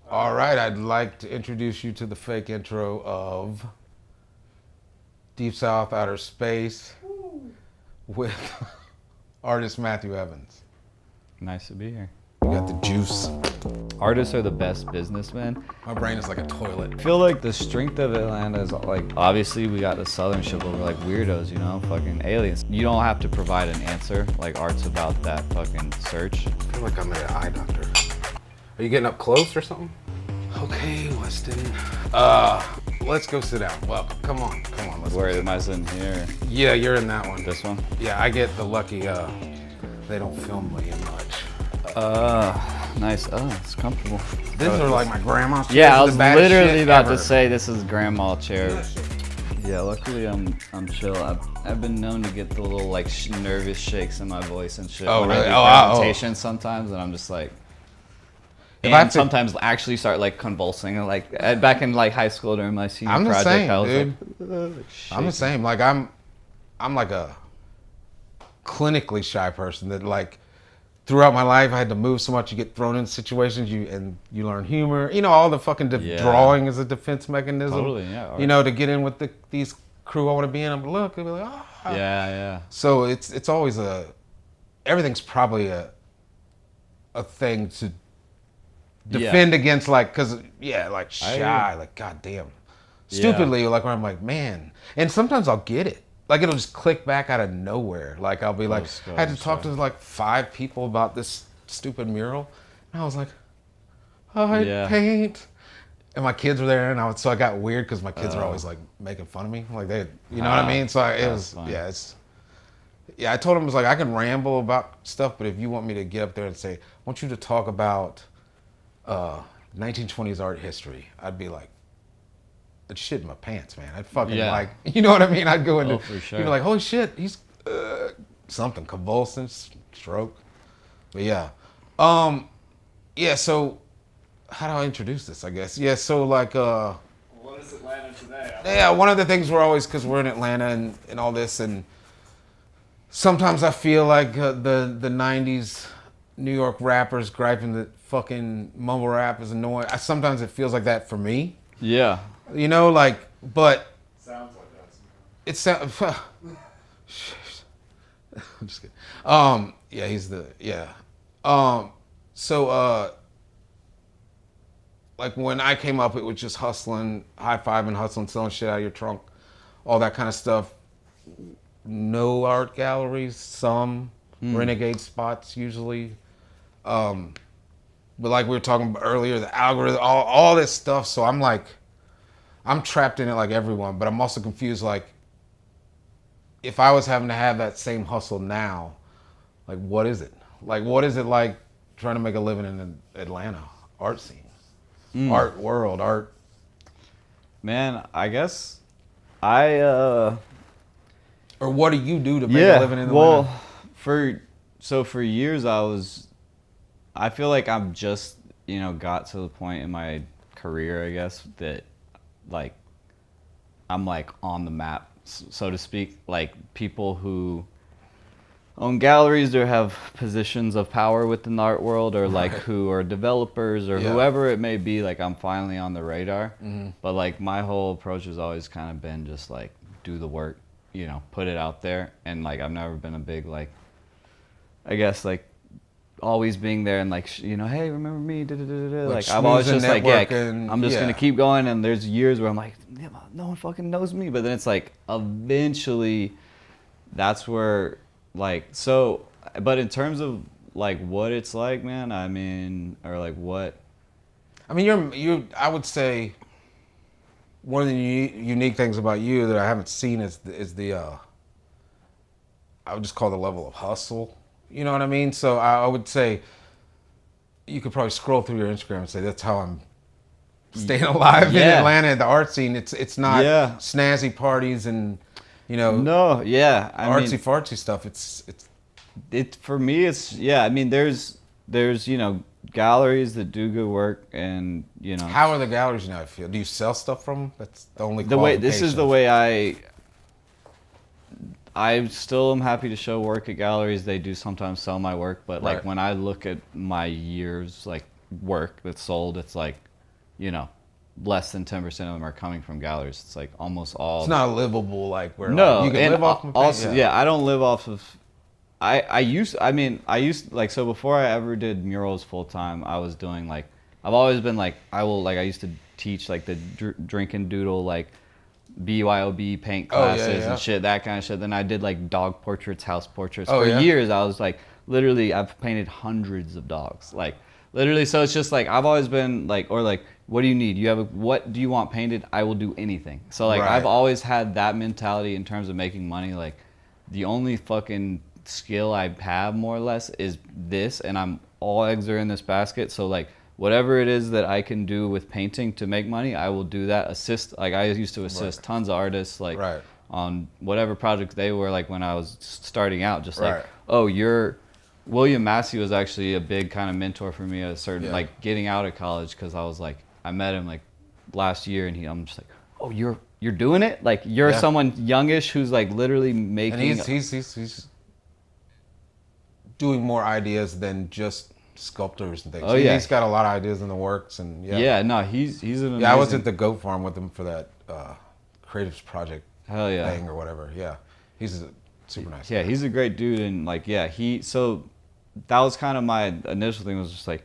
All right, I'd like to introduce you to the fake intro of Deep South Outer Space with artist Matthew Evans. Nice to be here. You got the juice. Artists are the best businessmen. My brain is like a toilet. I feel like the strength of Atlanta is like, obviously we got the southern shit, but we're like weirdos, you know, fucking aliens. You don't have to provide an answer, like art's about that fucking search. I feel like I'm at an eye doctor. Are you getting up close or something? Okay, Weston. Let's go sit down. Well, come on. Let's Where am I sitting here? Yeah, you're in that one. This one? Yeah, I get the lucky, they don't film me much. Nice. Oh, it's comfortable. These are like my grandma's chairs. Yeah, I was the baddest literally shit about ever. to say this is grandma chair. Yeah, luckily I'm chill. I've been known to get the little like nervous shakes in my voice and shit. Oh, when really? I do presentations sometimes, and I'm just like. Sometimes actually start like convulsing, and like back in like high school during my senior project, same, I was dude. like I'm the same. Like I'm like a clinically shy person that like throughout my life I had to move so much. You get thrown into situations, you learn humor. You know, all the fucking drawing is a defense mechanism. Totally, yeah. You know, to get in with these crew I want to be in. I'm look, they'll be like, oh. Yeah. So it's always everything's probably a thing to defend against, like, cause like shy, like goddamn, stupidly, like where I'm like, man, and sometimes I'll get it, like it'll just click back out of nowhere, like I'll be like, I had to talk to like 5 people about this stupid mural, and I was like, I paint, and my kids were there, and so I got weird because my kids are always like making fun of me, like they, you know what I mean, so it was, I told them, it was like, I can ramble about stuff, but if you want me to get up there and say, I want you to talk about 1920s art history, I'd be like, I'd shit in my pants, man. I'd fucking like, you know what I mean? I'd go into, for sure. You'd be like, holy shit, he's something, convulsing, stroke. But so how do I introduce this, I guess? Yeah, so like, what is Atlanta today? Yeah, one of the things we're always, because we're in Atlanta and all this, and sometimes I feel like the 90s New York rappers griping that fucking mumble rap is annoying. Sometimes it feels like that for me. Yeah. You know, like, but Sounds like that. it sounds. I'm just kidding. Yeah, he's the like when I came up, it was just hustling, high fiving, hustling, selling shit out of your trunk, all that kind of stuff. No art galleries, some renegade spots usually. But like we were talking about earlier, the algorithm, all this stuff. So I'm like, I'm trapped in it like everyone, but I'm also confused. Like, if I was having to have that same hustle now, like, what is it? Like, what is it like trying to make a living in the Atlanta art scene, art world, art? Man, I guess or what do you do to make a living in Atlanta? Well, for years I feel like I'm just, got to the point in my career, I guess, that like I'm like on the map, so to speak. Like people who own galleries or have positions of power within the art world, or like who are developers or whoever it may be, like I'm finally on the radar. But like my whole approach has always kind of been just like do the work, put it out there. And like I've never been a big like, I guess like always being there and like, hey, remember me? Like I'm always just like, I'm just gonna keep going. And there's years where I'm like, no one fucking knows me. But then it's like, eventually, that's where like so. But in terms of like what it's like, man, I mean, or like what? I mean, you. I would say one of the unique things about you that I haven't seen is the I would just call the level of hustle. You know what I mean? So I would say you could probably scroll through your Instagram and say that's how I'm staying alive in Atlanta, the art scene. It's not snazzy parties and artsy fartsy stuff. It's for me. It's I mean, there's galleries that do good work, and How are the galleries now? I feel. Do you sell stuff from them? That's the only. This is the way I still am happy to show work at galleries. They do sometimes sell my work, but like when I look at my year's like work that's sold, it's like you know, less than 10% of them are coming from galleries. It's like almost all. It's not livable like where No, like, you can and live off of also I don't live off of. I used like, so before I ever did murals full time, I was doing like, I've always been like, I used to teach like the drink and doodle like BYOB paint classes and shit, that kind of shit. Then I did like dog portraits, house portraits. For years I was like, literally I've painted hundreds of dogs, like literally. So it's just like I've always been like, or like, what do you need? What do you want painted? I will do anything. So like I've always had that mentality in terms of making money. Like the only fucking skill I have more or less is this, and I'm all eggs are in this basket. So like whatever it is that I can do with painting to make money, I will do that. Assist, like I used to assist tons of artists like on whatever projects they were, like when I was starting out, just like, oh, William Massey was actually a big kind of mentor for me at a certain like getting out of college, because I was like, I met him like last year, and I'm just like, oh, you're doing it, like you're someone youngish who's like literally making. And he's doing more ideas than just sculptors and things. Oh yeah, he's got a lot of ideas in the works, and no, he's an amazing. I was at the goat farm with him for that creatives project thing or whatever. He's a super nice guy. He's a great dude, and like so that was kind of my initial thing, was just like,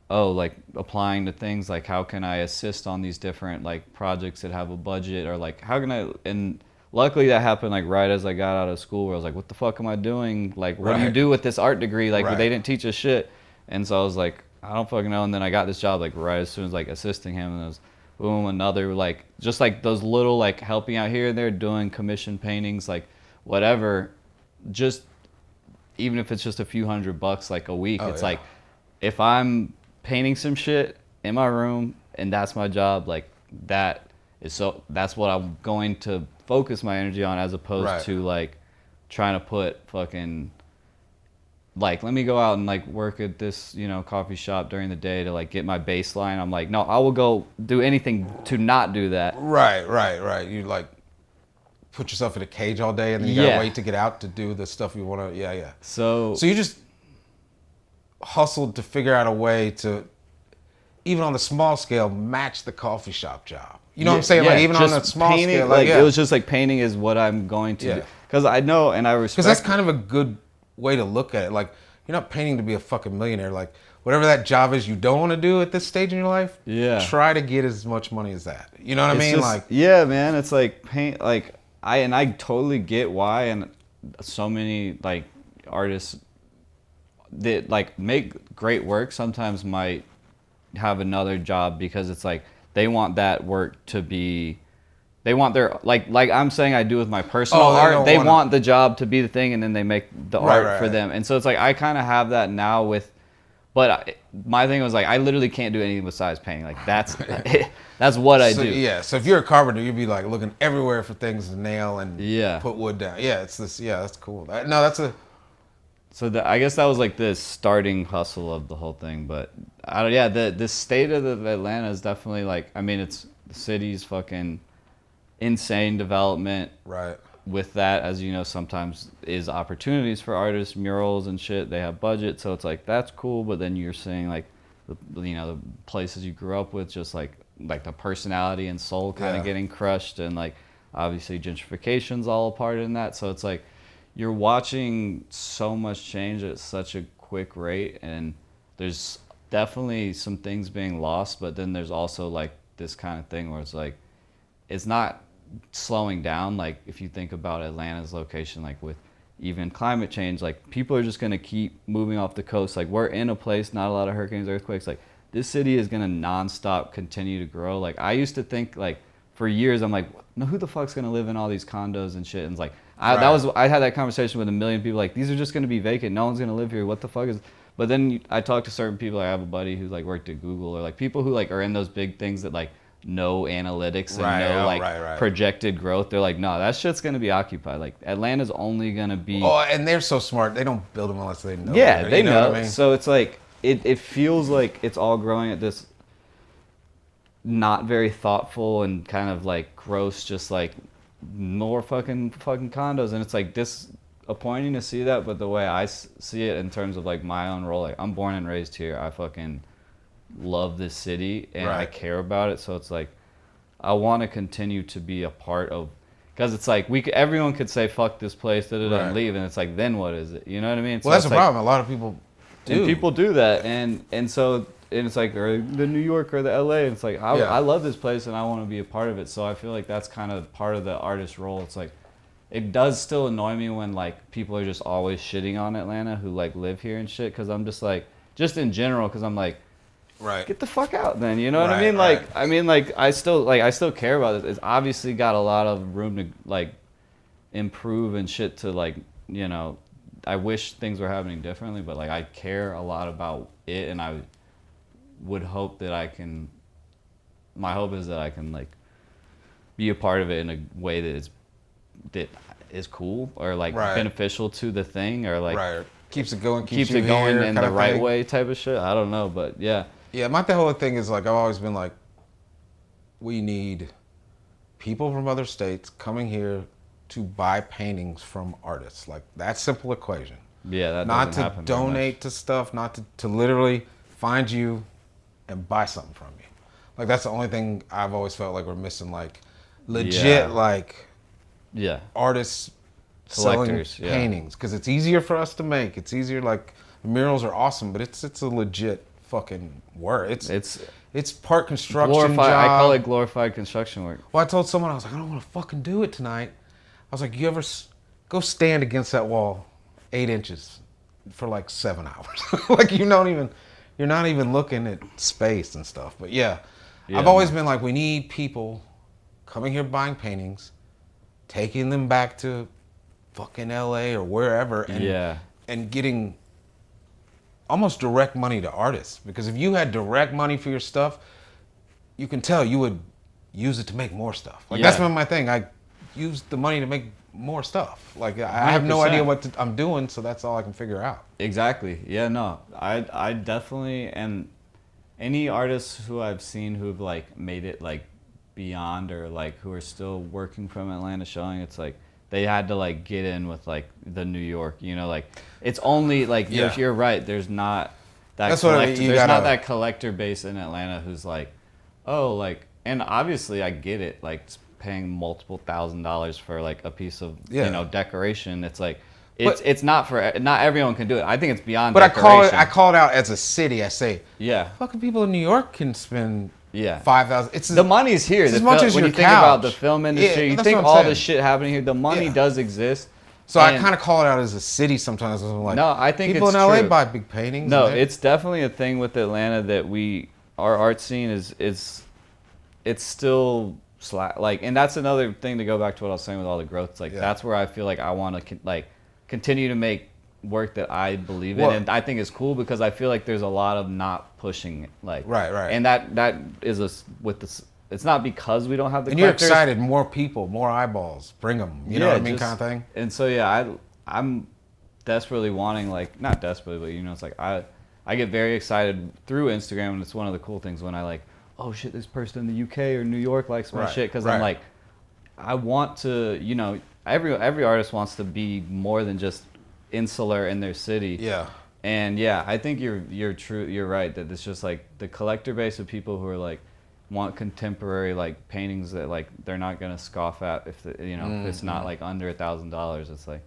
oh, like applying to things like, how can I assist on these different like projects that have a budget, or like how can I, and luckily that happened like right as I got out of school, where I was like, what the fuck am I doing, like what do you do with this art degree, like they didn't teach us shit. And so I was like, I don't fucking know. And then I got this job like right as soon as like assisting him, and it was boom, another like, just like those little like helping out here and there, doing commission paintings, like whatever, just even if it's just a few $100 like a week. It's like, if I'm painting some shit in my room and that's my job, like that's what I'm going to focus my energy on, as opposed to like trying to put fucking, like, let me go out and like work at this, you know, coffee shop during the day to like get my baseline. I'm like, no, I will go do anything to not do that. Right. You like put yourself in a cage all day, and then you gotta wait to get out to do the stuff you want to. So you just hustled to figure out a way to, even on the small scale, match the coffee shop job. You know what I'm saying? Like even on a small painting, scale, like it was just like, painting is what I'm going to do, because I know and I respect. Because that's kind of a good way to look at it. Like, you're not painting to be a fucking millionaire. Like, whatever that job is you don't want to do at this stage in your life, try to get as much money as that. You know what I mean? Just, like, man, it's like paint. Like I totally get why, and so many like artists that like make great work sometimes might have another job, because it's like they want that work to be. They want their, like I'm saying I do with my personal art, they want the job to be the thing, and then they make the art for them. And so it's like, I kind of have that now with, but my thing was like, I literally can't do anything besides painting. Like that's what I do. Yeah, so if you're a carpenter, you'd be like looking everywhere for things to nail and put wood down. Yeah, it's this, that's cool. So I guess that was like the starting hustle of the whole thing. But the state of Atlanta is definitely like, I mean, it's the city's fucking insane development. Right. With that, as you know, sometimes is opportunities for artists, murals and shit. They have budget, so it's like, that's cool. But then you're seeing like the places you grew up with, just like the personality and soul kind of getting crushed, and like obviously gentrification's all a part in that. So it's like you're watching so much change at such a quick rate, and there's definitely some things being lost, but then there's also like this kind of thing where it's like, it's not slowing down. Like if you think about Atlanta's location, like with even climate change, like people are just going to keep moving off the coast. Like we're in a place, not a lot of hurricanes, earthquakes. Like this city is going to nonstop continue to grow. Like I used to think, like for years, I'm like, no, who the fuck's going to live in all these condos and shit? And it's like, I had that conversation with a million people. Like these are just going to be vacant. No one's going to live here. What the fuck is? But then I talk to certain people. I have a buddy who's like worked at Google, or like people who like are in those big things that like no analytics and projected growth. They're like, no, that shit's gonna be occupied. Like Atlanta's only gonna be. Oh, and they're so smart. They don't build them unless they know. Yeah, they know. What I mean? So it's like it feels like it's all growing at this not very thoughtful and kind of like gross, just like more fucking condos. And it's like disappointing to see that. But the way I see it in terms of like my own role, like I'm born and raised here. I fucking love this city and I Right. care about it. So it's like, I want to continue to be a part of, because it's like everyone could say fuck this place, da, da, da, Right. and leave, and it's like, then what is it? You know what I mean? Well, that's it's the like, problem. A lot of people do. and people do that, and so it's like, or the New York or the LA. And it's like I love this place and I want to be a part of it. So I feel like that's kind of part of the artist role. It's like, it does still annoy me when like people are just always shitting on Atlanta who like live here and shit. Because I'm just like, just in general, because I'm like, Right. get the fuck out then. You know what I Right, mean? right. Like, I mean, like I still care about it. It's obviously got a lot of room to like improve and shit to like, you know, I wish things were happening differently, but like I care a lot about it, and I would hope that I can, my hope is that I can like be a part of it in a way that is cool or like Right. beneficial to the thing, or like Right. Keeps it going. keeps you it going here in kinda the right thing. way type of shit. I don't know, but yeah. Yeah, my whole thing is like I've always been like, we need people from other states coming here to buy paintings from artists. Like that simple equation. Yeah, that Not doesn't to happen very donate much. to stuff, not to literally find you and buy something from you. Like that's the only thing I've always felt like we're missing. Like legit, Yeah. like Yeah. artists Collectors, selling yeah. paintings because it's easier for us to make. It's easier. Like murals are awesome, but it's a legit fucking work. It's part construction Glorified. job. I call it glorified construction work. Well, I told someone, I was like, I don't want to fucking do it tonight. I was like, you ever go stand against that wall 8 inches for like 7 hours? Like you're not even looking at space and stuff. But yeah, Yeah, I've always man. been like, we need people coming here buying paintings, taking them back to fucking LA or wherever, and getting almost direct money to artists. Because if you had direct money for your stuff, you can tell you would use it to make more stuff. Like that's Yeah. been my thing. I use the money to make more stuff. Like I have no idea 100%. what I'm doing, so that's all I can figure out. Exactly. Yeah, no. I definitely, and any artists who I've seen who've like made it like beyond, or like who are still working from Atlanta showing, it's like they had to like get in with like the New York, you know, like it's only like Yeah. you're right, there's not that That's what I mean, collector, you there's not gotta- that collector base in Atlanta who's like, oh, like, and obviously I get it, like paying multiple $1,000s for like a piece of Yeah. you know decoration. It's like it's not everyone can do it. I think it's beyond But I decoration. call it out as a city. I say, Yeah. fucking people in New York can spend Yeah. 5,000. It's The money's here. it's The as much fil- as when your you think about the couch. film industry, Yeah, you that's think what I'm all saying. this shit happening here. The money Yeah. does exist. So I And- kind of call it out as a city sometimes. I'm like, No, I think people it's in LA true. buy big paintings. No, and they- it's definitely a thing with Atlanta that our art scene is it's still like, and that's another thing to go back to what I was saying with all the growth. It's like Yeah. that's where I feel like I want to like continue to make work that I believe in, Well- and I think it's cool because I feel like there's a lot of not pushing it, like Right. and that is with this. It's not because we don't have the and you're collectors. excited, more people, more eyeballs, bring them. You know what I mean, kind of thing. And so yeah, I'm desperately wanting, like, not desperately, but you know, it's like I get very excited through Instagram, and it's one of the cool things when I like, oh shit, this person in the UK or New York likes my Right, shit, because right. I'm like, I want to, you know, every artist wants to be more than just insular in their city. Yeah. And yeah, I think you're true. You're right that it's just like the collector base of people who are like want contemporary like paintings that like they're not gonna scoff at if you know if it's not like under $1,000. It's like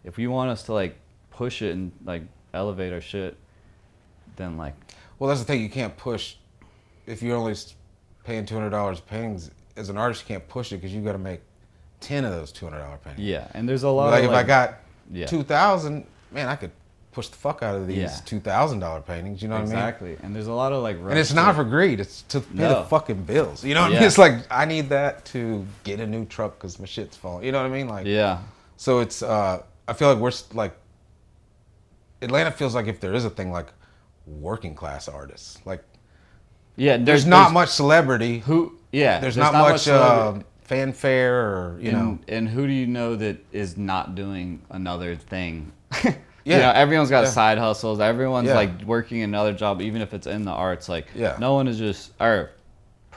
if you want us to like push it and like elevate our shit, then like Well, that's the thing. You can't push if you're only paying $200 paintings. As an artist, you can't push it because you got to make 10 of those $200 paintings. yeah. And there's a lot Like of if I got yeah. 2,000, man, I could push the fuck out of these Yeah. $2,000 paintings. You know what I mean? exactly. And there's a lot of like And it's not for greed. It's to pay the No. fucking bills. You know what I Yeah. mean? It's like I need that to get a new truck because my shit's falling. You know what I mean? Like yeah. So it's I feel like we're like Atlanta feels like if there is a thing like working class artists. Like Yeah. there's not much celebrity. who. Yeah. There's not much celebrity. fanfare or you know. And who do you know that is not doing another thing? You Yeah. know, everyone's got Yeah. side hustles. Everyone's Yeah. like working another job, even if it's in the arts. Like, Yeah. no one is just, or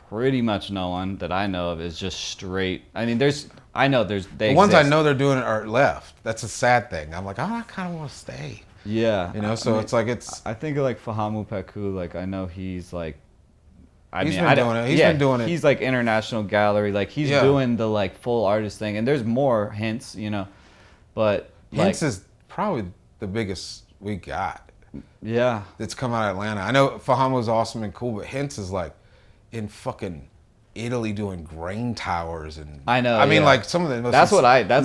pretty much no one that I know of is just straight. I mean, they The ones I exist. know they're doing it are left. That's a sad thing. I'm like, oh, I kind of want to stay. Yeah. You know, so it's like I think of like Fahamu Peku, like I know he's like He's been doing it. He's like international gallery, like he's doing the like full artist thing, and there's more hints, you know, but Hints is probably the biggest we got. Yeah. That's come out of Atlanta. I know Fahamu's awesome and cool, but Hints is like in fucking Italy doing grain towers and I know. I mean, like some of the most that's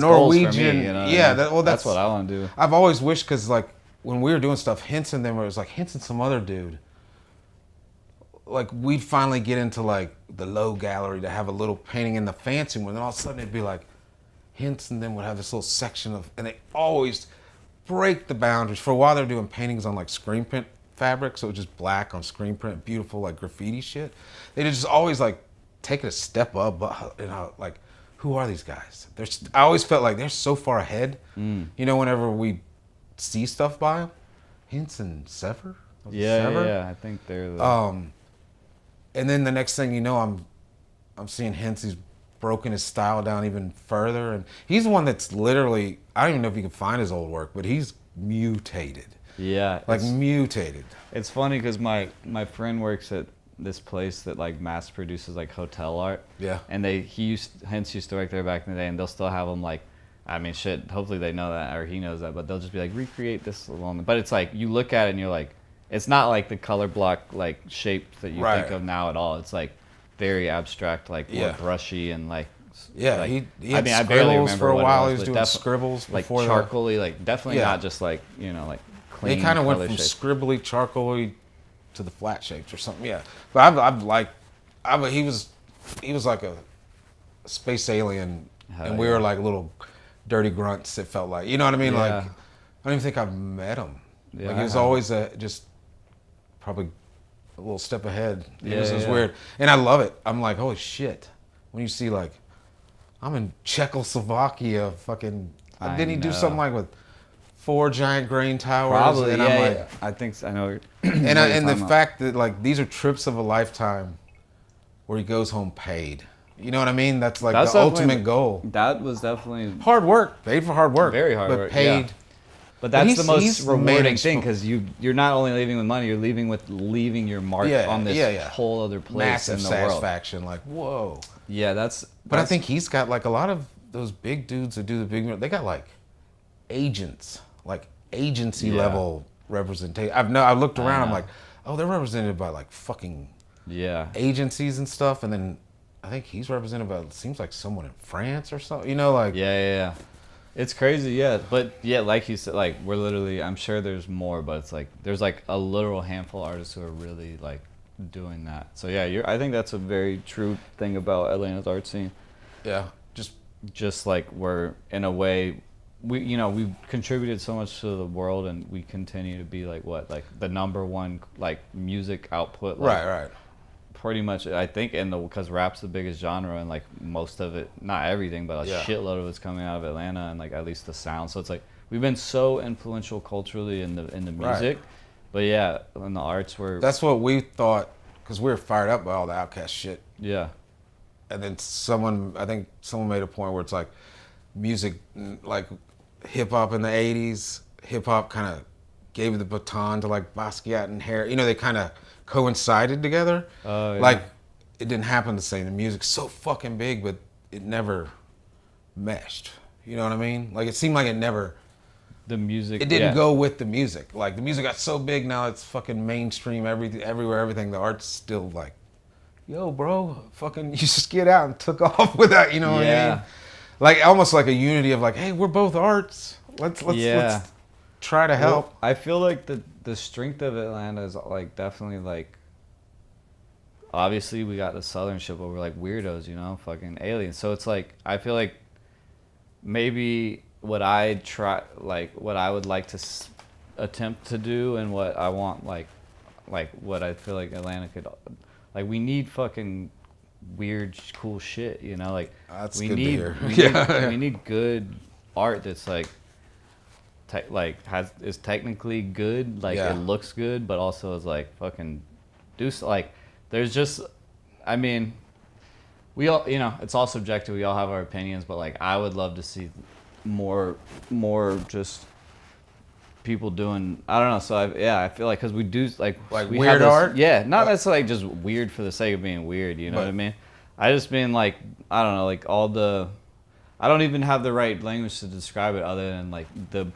Norwegian. Goals for me, you know. Yeah, that's what I want to do. I've always wished because like when we were doing stuff, Hints and them, it was like Hints and some other dude. Like we'd finally get into like the low gallery to have a little painting in the fancy one, and all of a sudden it'd be like Hints and them would have this little section of, and they always break the boundaries. For a while they were doing paintings on like screen print fabric, so it was just black on screen print, beautiful like graffiti shit. They just always like take it a step up, but you know, like who are these guys? I always felt like they're so far ahead. You know, whenever we see stuff by them, Hints and Sever. Yeah, I think they're the... And then the next thing you know, I'm seeing Hints. He's broken his style down even further, and he's the one that's literally, I don't even know if you can find his old work, but he's mutated. Yeah, like mutated. It's funny because my friend works at this place that like mass produces like hotel art. Yeah. And Hints used to work there back in the day, and they'll still have them like, I mean, shit. Hopefully they know that, or he knows that, but they'll just be like, recreate this alone. But it's like you look at it and you're like, it's not like the color block like shape that you think of now at all. It's like very abstract, like more brushy and like. Yeah, like, he had I barely remember for a while. He was doing doing scribbles like before charcoaly, like definitely not just like, you know, like clean. They kind of went from shapes. scribbly, charcoaly to the flat shapes or something. Yeah, but he was like a space alien, and we were like little dirty grunts. It felt like, you know what I mean? Like I don't even think I've met him. Yeah, like he was always just probably a little step ahead. It was weird, and I love it. I'm like, holy shit! When you see like, I'm in Czechoslovakia, fucking. Didn't he do something like with 4 giant grain towers? Probably, and I'm like, I think so. I know. and the fact that like these are trips of a lifetime, where he goes home paid. You know what I mean? That's like the ultimate goal. That was definitely hard work, paid for hard work, very hard but work, paid. But that's the most rewarding thing, because you're not only leaving with money, you're leaving your mark on this whole other place massive in the satisfaction. world. Like, whoa. Yeah, But I think he's got like a lot of those big dudes that do the big. They got like agents, like agency level representation. I've looked around. I'm like, oh, they're represented by like fucking agencies and stuff. And then I think he's represented by, it seems like someone in France or something. You know, like yeah. It's crazy, but like you said, like we're literally, I'm sure there's more, but it's like there's like a literal handful of artists who are really like doing that. So yeah, I think that's a very true thing about Atlanta's art scene. Yeah, just like we're in a way, we've contributed so much to the world, and we continue to be like the number one like music output. Like, right. Pretty much, I think, because rap's the biggest genre, and like most of it, not everything, but a shitload of it's coming out of Atlanta, and like at least the sound. So it's like we've been so influential culturally in the music, but in the arts that's what we thought, because we were fired up by all the Outkast shit. Yeah. And then I think someone made a point where it's like music, like hip hop in the '80s. Hip hop kind of gave the baton to like Basquiat and Harry. You know, they kind of coincided together. Like it didn't happen the same. The music's so fucking big, but it never meshed. You know what I mean? Like it seemed like it never. The music. It didn't go with the music. Like the music got so big now, it's fucking mainstream. Everywhere, everything. The art's still like, yo, bro, fucking, you just get out and took off with that. You know what I mean? Like almost like a unity of like, hey, we're both arts. Let's try to help. Well, I feel like the strength of Atlanta is like definitely like, obviously we got the southern shit, but we're like weirdos, you know, fucking aliens. So it's like, I feel like maybe what I would like to attempt to do, and what I want, like what I feel like Atlanta could, like we need fucking weird, cool shit, you know, like that's we good need, to hear. we need good art that's like, is technically good, like it looks good, but also is like fucking like there's just, I mean, we all, you know, it's all subjective, we all have our opinions, but like I would love to see more just people doing, I don't know. So I feel like because we do like we weird have this, art. Yeah, not necessarily just weird for the sake of being weird. You know what I mean? I just mean like I don't know, like all the. I don't even have the right language to describe it other than like the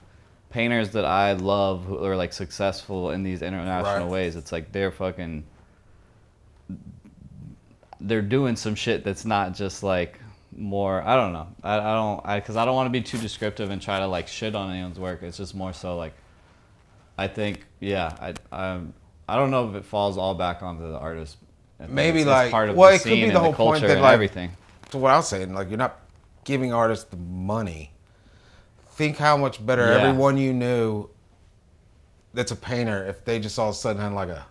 painters that I love who are like successful in these international ways. It's like they're doing some shit that's not just like more. I don't know. Because I don't want to be too descriptive and try to like shit on anyone's work. It's just more so like I think I don't know if it falls all back onto the artist. Maybe it's like part of well, the it could scene be the and whole point culture that and like everything. to what I was saying, like you're not giving artists the money. Think how much better everyone you knew that's a painter if they just all of a sudden had like a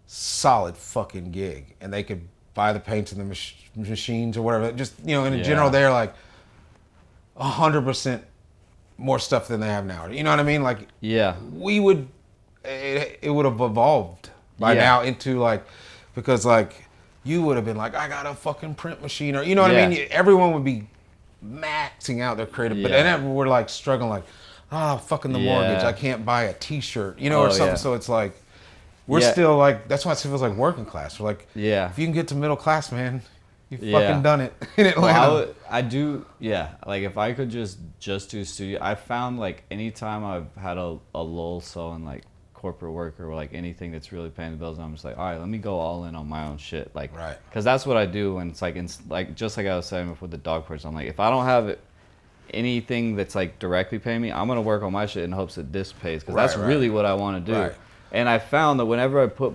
solid fucking gig and they could buy the paints and the machines or whatever. Just, you know, in general, they're like 100% more stuff than they have now. You know what I mean? Like, we would, it would have evolved by now into like, because like, you would have been like, I got a fucking print machine, or you know what I mean? Everyone would be maxing out their creative, but then we're like struggling, like, fucking the mortgage, I can't buy a t-shirt, you know, or something. So it's like, we're still like, that's why it feels like working class. We're like, if you can get to middle class, man, you fucking done it in Atlanta. Well, I do, like if I could just do studio, I found like anytime I've had a lull in like corporate work or like anything that's really paying the bills, I'm just like, all right, let me go all in on my own shit, like, because that's what I do when it's like just like I was saying before the dog parts. I'm like, if I don't have anything that's like directly paying me, I'm gonna work on my shit in hopes that this pays, because that's really what I want to do. And I found that whenever I put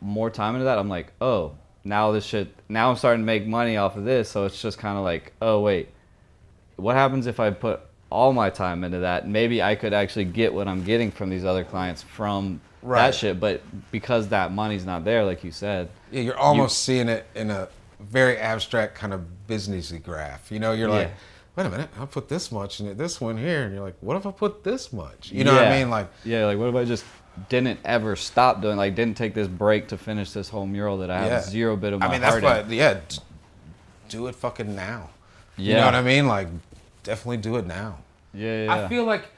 more time into that, I'm like, oh, now I'm starting to make money off of this. So it's just kind of like, oh wait, what happens if I put all my time into that? Maybe I could actually get what I'm getting from these other clients from that shit. But because that money's not there, like you said. Yeah, you're almost seeing it in a very abstract kind of businessy graph. You know, you're like, wait a minute, I'll put this much in this one here. And you're like, what if I put this much? You know what I mean? Like, like what if I just didn't ever stop doing, like didn't take this break to finish this whole mural that I have zero bit of my heart in. Do it fucking now. You know what I mean? Like, definitely do it now. I feel like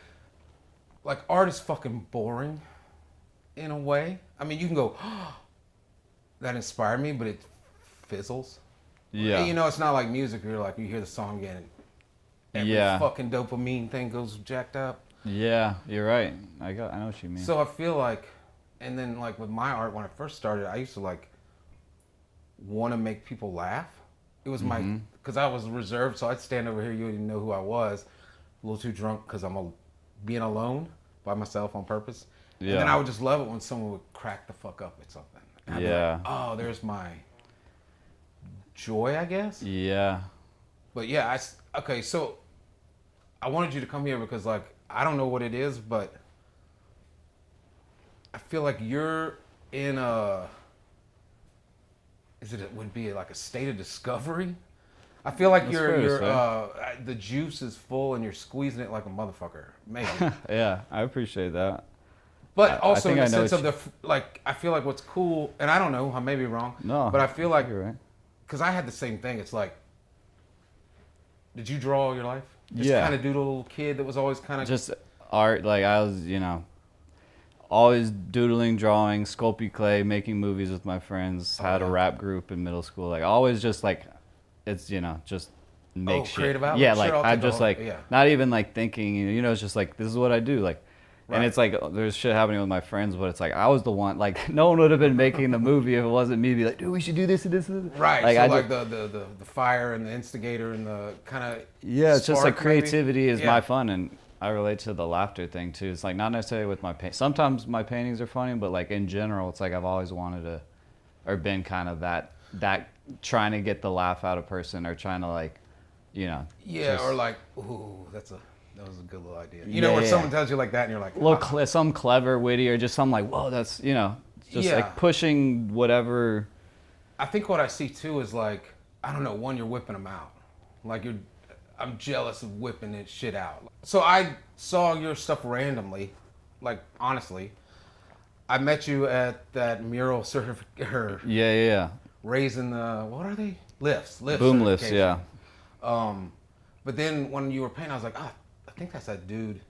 art is fucking boring in a way. I mean, you can go, that inspired me, but it fizzles. You know, it's not like music where you're like, you hear the song again and every fucking dopamine thing goes jacked up. Yeah, you're right. I know what you mean. So I feel like, and then like with my art, when I first started, I used to like want to make people laugh. It was my, because I was reserved, so I'd stand over here, you wouldn't even know who I was, a little too drunk because I'm being alone by myself on purpose. And then I would just love it when someone would crack the fuck up at something. And I'd be like, oh, there's my joy, I guess. But okay, so I wanted you to come here because like, I don't know what it is, but I feel like you're in would it be like a state of discovery? I feel like the juice is full and you're squeezing it like a motherfucker. Maybe. I appreciate that. But also in the sense of I feel like what's cool, and I don't know, I may be wrong. No, but I feel like you're right. Because I had the same thing. It's like, did you draw all your life? Just kind of doodle kid that was always kind of just art. Like I was, always doodling, drawing, sculpting clay, making movies with my friends. Had a rap group in middle school. Like always, just like it's just make shit. Creative outlet. Yeah, like I just not even like thinking. It's just like this is what I do. Like. And it's like there's shit happening with my friends, but it's like I was the one. Like no one would have been making the movie if it wasn't me. Be like, dude, we should do this and this and this. Right. Like, so the fire and the instigator and the kind of it's just like creativity is my fun, and I relate to the laughter thing too. It's like not necessarily with my paint. Sometimes my paintings are funny, but like in general, it's like I've always wanted to, or been kind of that trying to get the laugh out of person, or trying to like, or like, ooh, that was a good little idea. You know, when someone tells you like that and you're like... Look, some clever, witty, or just something like, whoa, that's, just like pushing whatever... I think what I see too is like, I don't know, one, you're whipping them out. Like I'm jealous of whipping that shit out. So I saw your stuff randomly, like honestly. I met you at that mural certificate. Raising the, what are they? Lifts. Boom lifts, But then when you were painting, I was like, I think that's that dude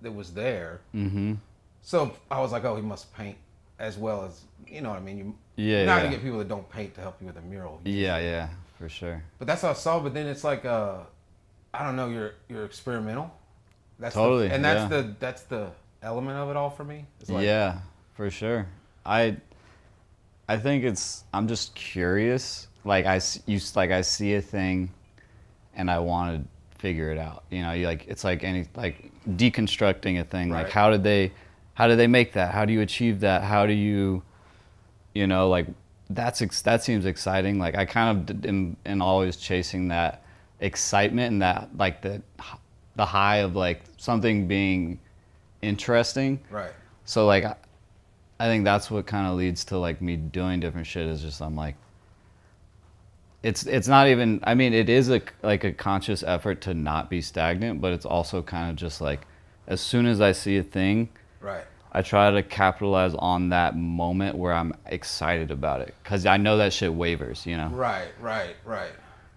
that was there. Mm-hmm. So I was like, oh, he must paint as well as, you know what I mean? Yeah, You're not yeah. gonna get people that don't paint to help you with a mural. Yeah, for sure. But that's how I saw. But then it's like, I don't know, you're experimental. That's Totally, and that's the element of it all for me. It's like, Yeah, for sure. I think I'm just curious. Like I see a thing, and I want to figure it out. You know, it's like deconstructing a thing. Right. Like how did they make that? How do you achieve that? How do you, like that seems exciting. Like I kind of am always chasing that excitement and that like the high of like something being interesting. Right. So like I think that's what kind of leads to like me doing different shit is just I'm like it's not even, I mean, it is like a conscious effort to not be stagnant, but it's also kind of just like as soon as I see a thing, Right. I try to capitalize on that moment where I'm excited about it because I know that shit wavers, Right.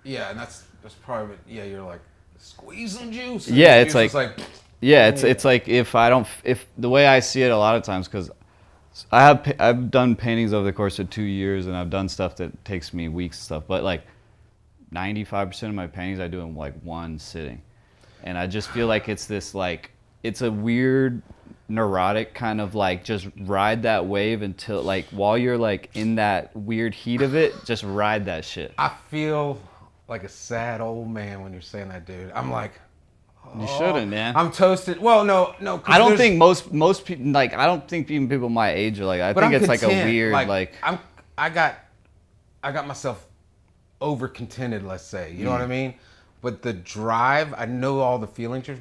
Yeah, and that's probably, yeah, you're like squeezing juice. And Yeah, the it's juice like, is yeah, it's like if the way I see it a lot of times, because I've done paintings over the course of 2 years, and I've done stuff that takes me weeks and stuff, but like 95% of my paintings I do in like one sitting, and I just feel like it's this like it's a weird neurotic kind of like just ride that wave until like while you're like in that weird heat of it, just ride that shit. I feel like a sad old man when you're saying that, dude. I'm like, You shouldn't, man. I'm toasted. Well, no. I don't think most people like. I don't think even people my age are like. I think it's like a weird like. I got myself over contented. Let's say, you know what I mean. But the drive, I know all the feelings you're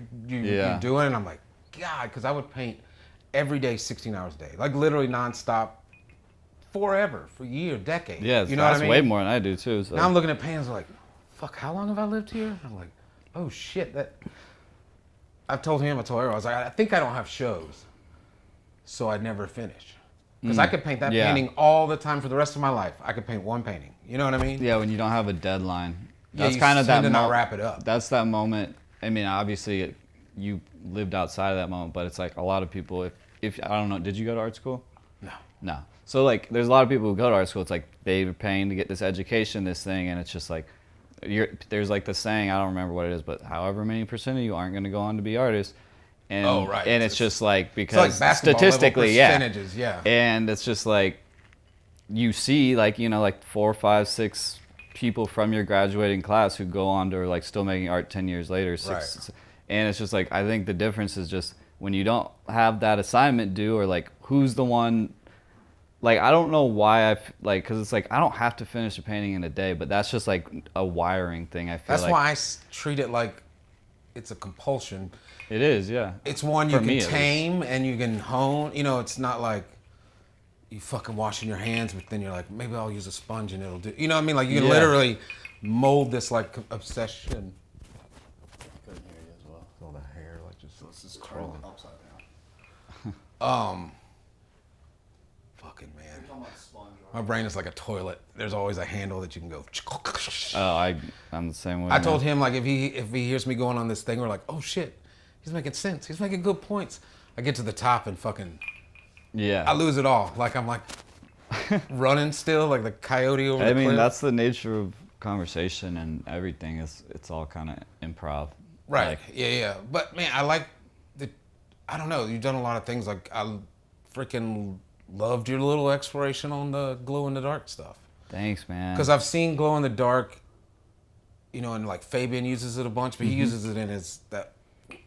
doing, and I'm like, God, because I would paint every day, 16 hours a day, like literally nonstop, forever, for years, decades. Yeah, you know what I that's mean? way more than I do too. So. Now I'm looking at paintings like, fuck, how long have I lived here? I'm like, oh shit, that. I told her, I was like, I think I don't have shows, so I'd never finish. Because I could paint that painting all the time for the rest of my life. I could paint one painting. You know what I mean? Yeah, when you don't have a deadline. That's you kind of that tend to not wrap it up. That's that moment. I mean, obviously, you lived outside of that moment, but it's like a lot of people. If I don't know, did you go to art school? No. So like, there's a lot of people who go to art school. It's like they're paying to get this education, this thing, and it's just like. There's like the saying, I don't remember what it is, but however many percent of you aren't going to go on to be artists. And, and it's just like, because like statistically, percentages, yeah. And it's just like, you see like, like 4, 5, 6 people from your graduating class who go on to like still making art 10 years later. And it's just like, I think the difference is just when you don't have that assignment due, or like who's the one. Like, I don't know why because it's like, I don't have to finish a painting in a day, but that's just like a wiring thing, I feel That's like. why I treat it like it's a compulsion. It is, yeah. It's one you can tame and you can hone. It's not like you fucking washing your hands, but then you're like, maybe I'll use a sponge and it'll do. You know what I mean? Like, you can literally mold this like obsession. Couldn't hear you as well. All the hair, like just Let's just turn it upside down. Fucking man. You're talking about sponge, right? My brain is like a toilet. There's always a handle that you can go. Oh, I'm the same way. I told him, like, if he hears me going on this thing, we're like, oh shit, he's making sense. He's making good points. I get to the top and fucking, I lose it all. Like, I'm like running still, like the coyote over the cliff. I mean, that's the nature of conversation and everything. It's all kind of improv. Right. Like, Yeah. But man, I like I don't know. You've done a lot of things. Like, I freaking loved your little exploration on the glow in the dark stuff. Thanks, man. Because I've seen glow in the dark, and like Fabian uses it a bunch, but he uses it in that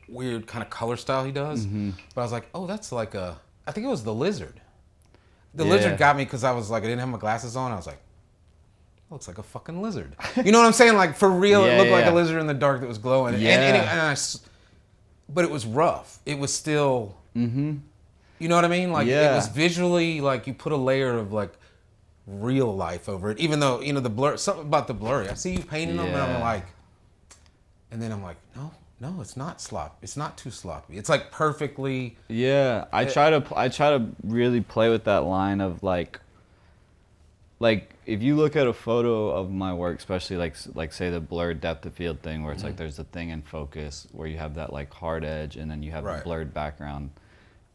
weird kind of color style he does. But I was like, oh, that's like I think it was the lizard. The lizard got me because I was like, I didn't have my glasses on. I was like, looks like a fucking lizard. You know what I'm saying? Like, for real, it looked like a lizard in the dark that was glowing. Yeah. But it was rough. It was still, you know what I mean? Like, it was visually, like, you put a layer of, like, real life over it. Even though, the blur, something about the blurry. I see you painting them, and I'm like, and then I'm like, no, it's not sloppy. It's not too sloppy. It's, like, perfectly. Yeah, I try to really play with that line of, like like if you look at a photo of my work, especially like say the blurred depth of field thing, where it's like there's the thing in focus where you have that like hard edge and then you have the blurred background.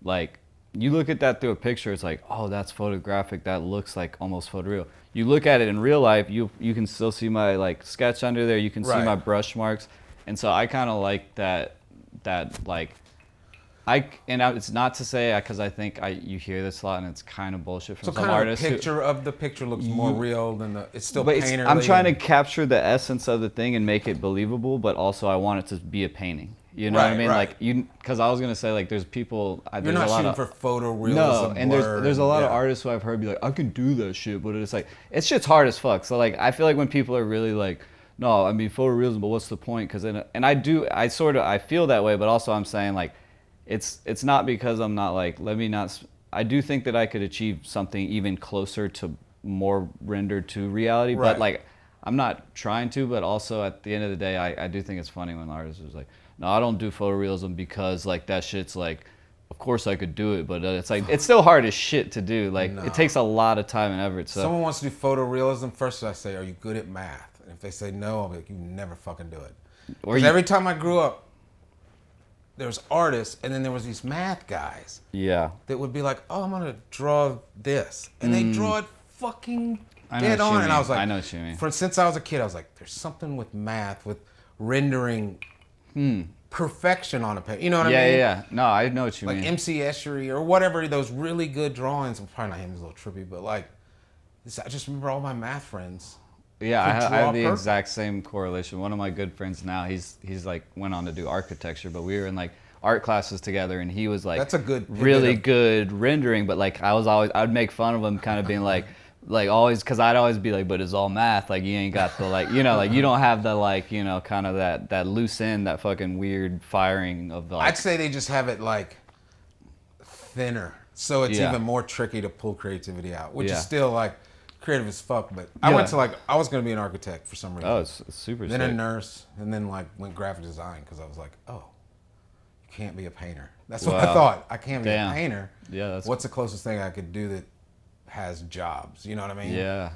Like you look at that through a picture, it's like, oh, that's photographic. That looks like almost photoreal. You look at it in real life, you can still see my like sketch under there. You can see my brush marks, and so I kind of like that like. It's not to say, because I think you hear this a lot and it's kind of bullshit from some artists. So kind of the picture of the picture looks more real than it's still painterly. I'm trying to capture the essence of the thing and make it believable, but also I want it to be a painting. You know what I mean? Like because I was gonna say like there's people. You're not shooting for photorealism. No, and there's a lot of artists who I've heard be like, I can do that shit, but it's like it's shit's hard as fuck. So like I feel like when people are really like, no, I mean photorealism, but what's the point? Because I feel that way, but also I'm saying like. It's not because I'm not like, I do think that I could achieve something even closer to more rendered to reality, but like, I'm not trying to, but also at the end of the day, I do think it's funny when artists is like, no, I don't do photorealism because like that shit's like, of course I could do it, but it's like, it's still hard as shit to do. Like it takes a lot of time and effort. So someone wants to do photorealism, first I say, are you good at math? And if they say no, I'll be like, you never fucking do it. Because every time I grew up, there was artists, and then there was these math guys. Yeah. That would be like, oh, I'm gonna draw this, and they draw it fucking dead on. And I was like, I know what you mean. Since I was a kid, I was like, there's something with math, with rendering perfection on a page. You know what I mean? Yeah. No, I know what you mean. Like MC Escher or whatever, those really good drawings. Probably not him, he's a little trippy, but like, I just remember all my math friends. Yeah, I have the exact same correlation. One of my good friends now, he's like went on to do architecture, but we were in like art classes together, and he was like that's a good really good rendering, but like I'd make fun of him, kind of being like always, because I'd always be like, but it's all math, like you ain't got the like like you don't have the like kind of that loose end, that fucking weird firing of the. Like, I'd say they just have it like thinner, so it's even more tricky to pull creativity out, which is still like. Creative as fuck, but I went to I was gonna be an architect for some reason. Oh, it's super. Then a nurse, and then like went graphic design because I was like, oh, you can't be a painter. That's what I thought. I can't be a painter. Yeah, what's the closest thing I could do that has jobs? You know what I mean? Yeah.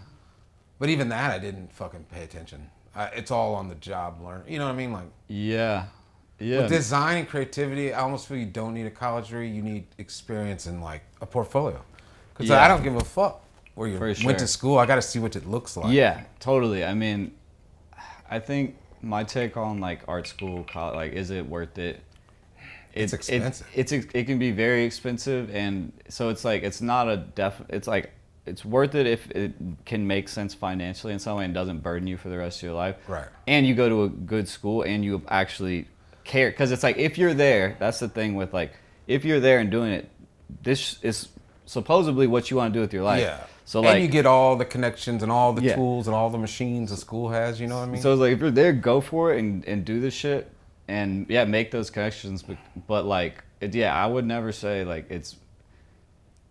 But even that, I didn't fucking pay attention. It's all on the job learn. You know what I mean? Like yeah. With design and creativity, I almost feel you don't need a college degree. You need experience in like a portfolio. Because I don't give a fuck. Where you went to school, I got to see what it looks like. Yeah, totally. I mean, I think my take on like art school, college, like, is it worth it? It's expensive. It can be very expensive, and so it's like it's not a It's like it's worth it if it can make sense financially in some way and doesn't burden you for the rest of your life. Right. And you go to a good school and you actually care, because it's like if you're there, that's the thing with like if you're there and doing it, this is supposedly what you want to do with your life. Yeah. So like, and you get all the connections and all the tools and all the machines the school has, you know what I mean? So it's like, if you're there, go for it and do this shit and make those connections. But like, I would never say like it's,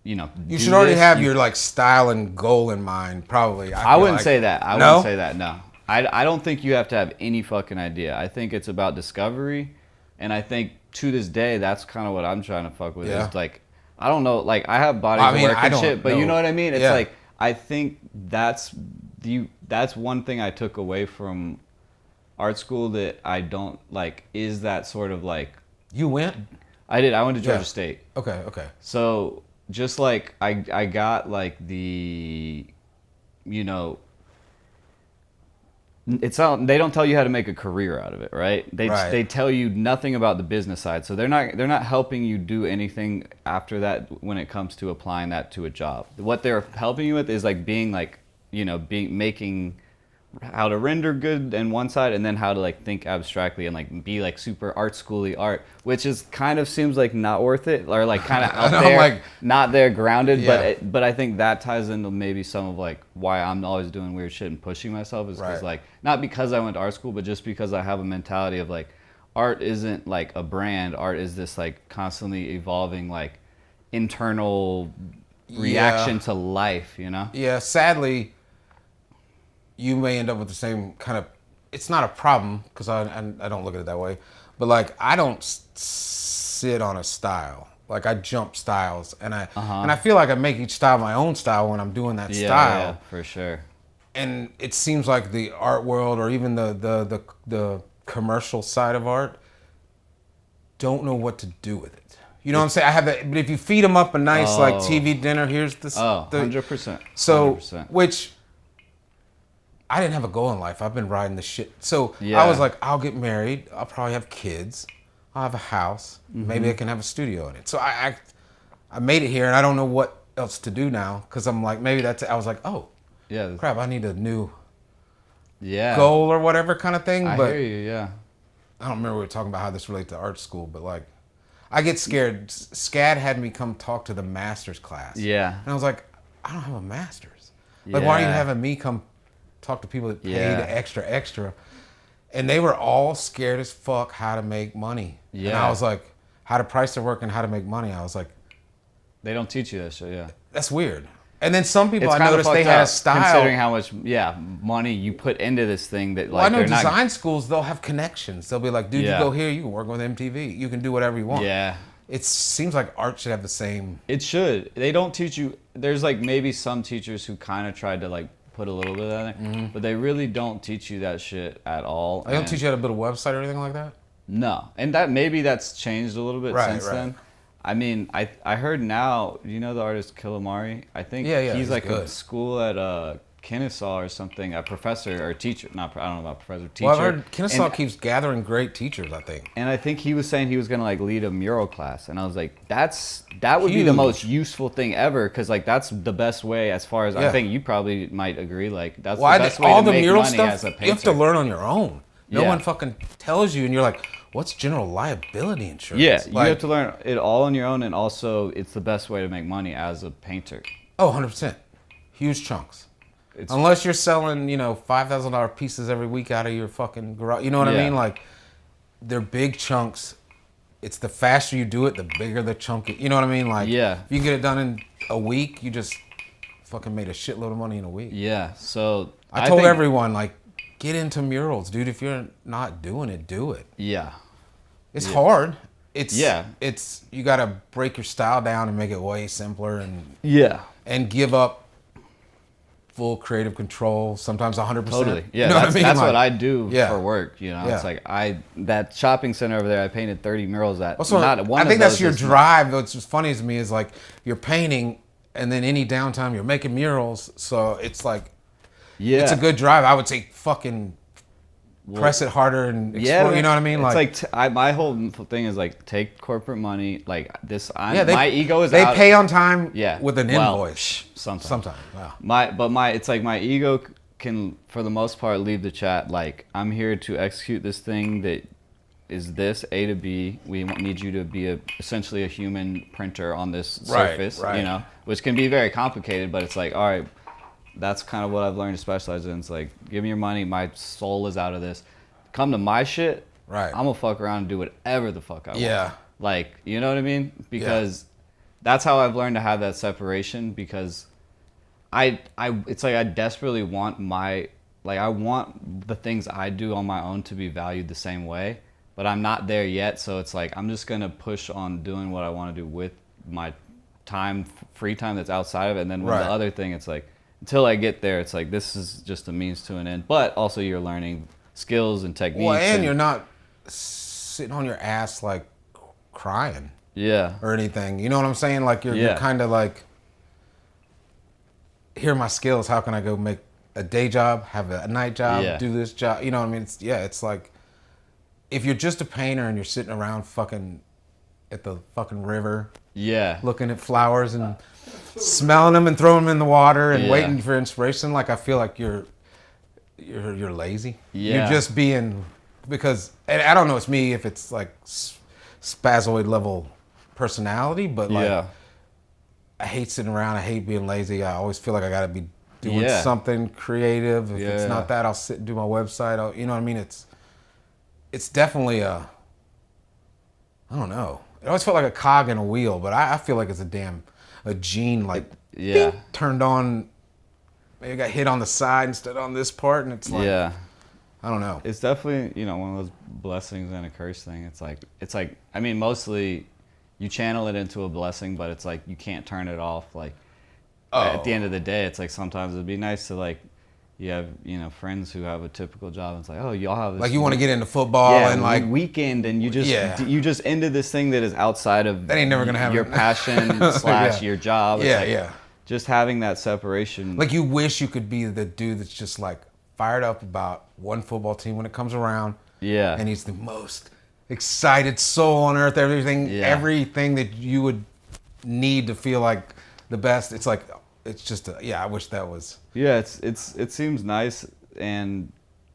you should already have your like style and goal in mind, probably. I wouldn't say that. I wouldn't say that, no. I don't think you have to have any fucking idea. I think it's about discovery. And I think to this day, that's kind of what I'm trying to fuck with. Yeah. Is like, I don't know, like I have bodies of work and shit, but you know what I mean? It's like, I think that's one thing I took away from art school that I don't like, is that sort of like. You went? I did. I went to Georgia State. Okay. So just like I got like the, they don't tell you how to make a career out of it, right? They tell you nothing about the business side. So they're not helping you do anything after that when it comes to applying that to a job. What they're helping you with is like being like, making how to render good in one side, and then how to like think abstractly and like be like super art schooly art, which is kind of seems like not worth it, or like kind of out there, like, not there grounded. But I think that ties into maybe some of like why I'm always doing weird shit and pushing myself, is because like, not because I went to art school, but just because I have a mentality of like, art isn't like a brand. Art is this like constantly evolving like internal reaction to life, Yeah, sadly, you may end up with the same kind of. It's not a problem because I don't look at it that way, but like I don't sit on a style Like I jump styles, and I feel like I make each style my own style when I'm doing that style. Yeah, for sure. And it seems like the art world, or even the commercial side of art, don't know what to do with it. You know what I'm saying? I have that, but if you feed them up a nice like TV dinner, here's the 100%. So 100%. which I didn't have a goal in life. I've been riding the shit. So Yeah. I was like, I'll get married. I'll probably have kids. I'll have a house. Maybe I can have a studio in it. So I made it here, and I don't know what else to do now, because I'm like, maybe that's. I was like, oh, Yeah. crap, I need a new Yeah. goal or whatever kind of thing. I But hear you. Yeah. I don't remember we were talking about how this relates to art school, but like, I get scared. SCAD had me come talk to the master's class. Yeah. And I was like, I don't have a master's. Like, why are you Yeah. having me come talk to people that pay Yeah. the extra? And they were all scared as fuck how to make money. And Yeah. I was like, how to price their work and how to make money. I was like, They don't teach you that shit. Yeah. that's weird. And then some people It's I kind of noticed they fucked had a up, style. considering how much money you put into this thing that Well, I like know they're not. design schools, they'll have connections. They'll be like, dude, Yeah. you go here, you can work with MTV. You can do whatever you want. Yeah. It seems like art should have the same. It should. They don't teach you. There's like maybe some teachers who kind of tried to like put a little bit of that in, but they really don't teach you that shit at all. They don't and- teach you how to build a website or anything like that? No, and that maybe that's changed a little bit Right, since right. then. I mean, I heard now. You know the artist Kilimari? I think Yeah, he's like good. a school at Kennesaw or something, a professor or teacher. Not I don't know about professor. Teacher. Well, I've heard Kennesaw And- keeps gathering great teachers, I think. And I think he was saying he was gonna like lead a mural class, and I was like, that would be the Huge. most useful thing ever, because like that's the best way as far as I Yeah. think you probably might agree. Like that's Well, the best way all to the make mural money stuff, as a painter. you have to learn on your own. No Yeah. one fucking tells you, and you're like, what's general liability insurance? Yeah, you Like, have to learn it all on your own, and also it's the best way to make money as a painter. Oh, 100%. Huge chunks. It's Unless you're selling, $5,000 pieces every week out of your fucking garage. You know what I Yeah. mean? Like, they're big chunks. It's the faster you do it, the bigger the chunk. You know what I mean? Like, Yeah. if you can get it done in a week, you just fucking made a shitload of money in a week. yeah. So I told think- everyone, like, get into murals, dude. If you're not doing it, do it. Yeah, It's hard. It's Yeah. It's you got to break your style down and make it way simpler, and give up full creative control. Sometimes 100%. totally. Yeah, You know that's, what I mean? that's Like, what I do yeah. for work. You know, Yeah. it's like that shopping center over there. I painted 30 murals at. Also, not one I of think that's those your is- drive. What's just funny to me is like you're painting, and then any downtime you're making murals. So it's like Yeah, it's a good drive. I would say fucking press it harder and explore. You know what I mean? It's like my whole thing is like take corporate money. Like this, yeah, my ego is they out. pay on time. Yeah, with an well, invoice. Sometimes. Sometimes. Wow. It's like my ego can, for the most part, leave the chat. Like I'm here to execute this thing that is this A to B. We need you to be essentially a human printer on this Right, surface. right. You know, which can be very complicated, but it's like, all right, that's kind of what I've learned to specialize in. It's like, give me your money. My soul is out of this. Come to my shit. Right. I'm gonna fuck around and do whatever the fuck I want. Yeah. Like, you know what I mean? Because that's how I've learned to have that separation, because it's like I desperately want I want the things I do on my own to be valued the same way, but I'm not there yet. So it's like, I'm just going to push on doing what I want to do with my time, free time that's outside of it. And then with Right. the other thing, it's like, until I get there, it's like, this is just a means to an end, but also you're learning skills and techniques. Well, and you're not sitting on your ass like crying yeah. or anything. You know what I'm saying? Like you're Yeah. kind of like, here are my skills. How can I go make a day job, have a night job, Yeah. do this job? You know what I mean? It's like, if you're just a painter and you're sitting around fucking at the fucking river, Yeah. looking at flowers and smelling them and throwing them in the water and Yeah. waiting for inspiration, like I feel like you're lazy. Yeah. You're just being, because, and I don't know, it's me if it's like spazoid level personality, but like Yeah. I hate sitting around. I hate being lazy. I always feel like I got to be doing Yeah. something creative. If it's Yeah. not that, I'll sit and do my website. You know what I mean? It's definitely I don't know. It always felt like a cog in a wheel, but I feel like it's a gene like Yeah. ding, turned on. Maybe I got hit on the side instead on this part, and it's like, Yeah. I don't know. It's definitely, one of those blessings and a curse thing. It's like, I mean, mostly you channel it into a blessing, but it's like you can't turn it off. Like at the end of the day, it's like sometimes it'd be nice to like you have friends who have a typical job. And it's like, oh, y'all have this like you want to get into football and like weekend, and you just ended this thing that is outside of that ain't never gonna happen. Your passion / your job. It's just having that separation. Like you wish you could be the dude that's just like fired up about one football team when it comes around. Yeah. And he's the most excited soul on earth. Everything that you would need to feel like the best. It's like it's just I wish that was. Yeah, it seems nice, and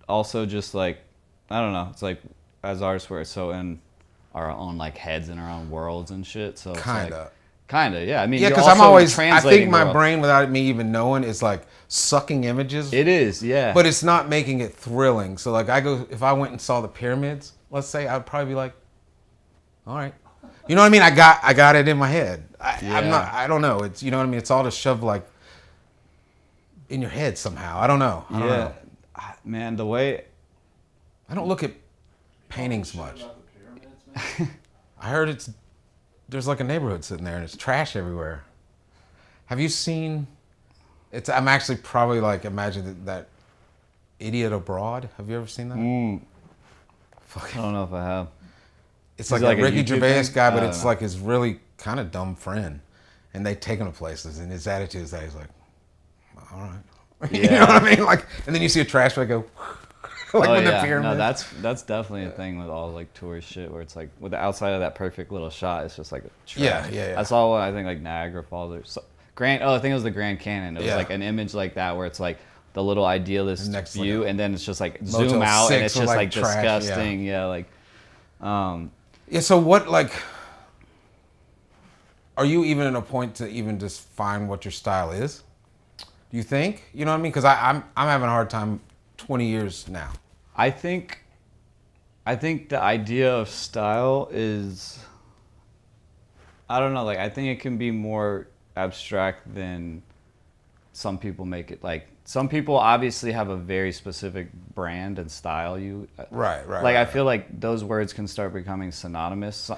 also just like I don't know. It's like as artists we're so in our own like heads and our own worlds and shit. So it's kinda, yeah. I mean, because I'm always. I think my brain, without me even knowing, is like sucking images. It is, yeah. But it's not making it thrilling. So like if I went and saw the pyramids, let's say, I'd probably be like, all right, you know what I mean? I got it in my head. I don't know. It's, you know what I mean? It's all just shoved like in your head somehow. I don't know. I don't know. Man, the way I don't look at paintings much. I heard there's like a neighborhood sitting there and it's trash everywhere. Have you seen? I'm actually probably like imagine that Idiot Abroad. Have you ever seen that? I don't know if I have. It's like a Ricky Gervais guy, but it's like his really kind of dumb friend, and they take him to places, and his attitude is that he's like, all right, you know what I mean? Like, and then you see a trash bag go. Like with the pyramid. No, that's definitely a thing with all like tourist shit where it's like with the outside of that perfect little shot, it's just like a trash. Yeah. I saw one, I think like Niagara Falls or I think it was the Grand Canyon. It was like an image like that where it's like the little idealist view, and then it's just like zoom out and it's just like trash, disgusting. So what, like, are you even at a point to even just find what your style is? Do you think? You know what I mean? Because I'm having a hard time 20 years now. I think the idea of style is, I don't know, like I think it can be more abstract than some people make it. Like some people obviously have a very specific brand and style. Right. Like I feel like those words can start becoming synonymous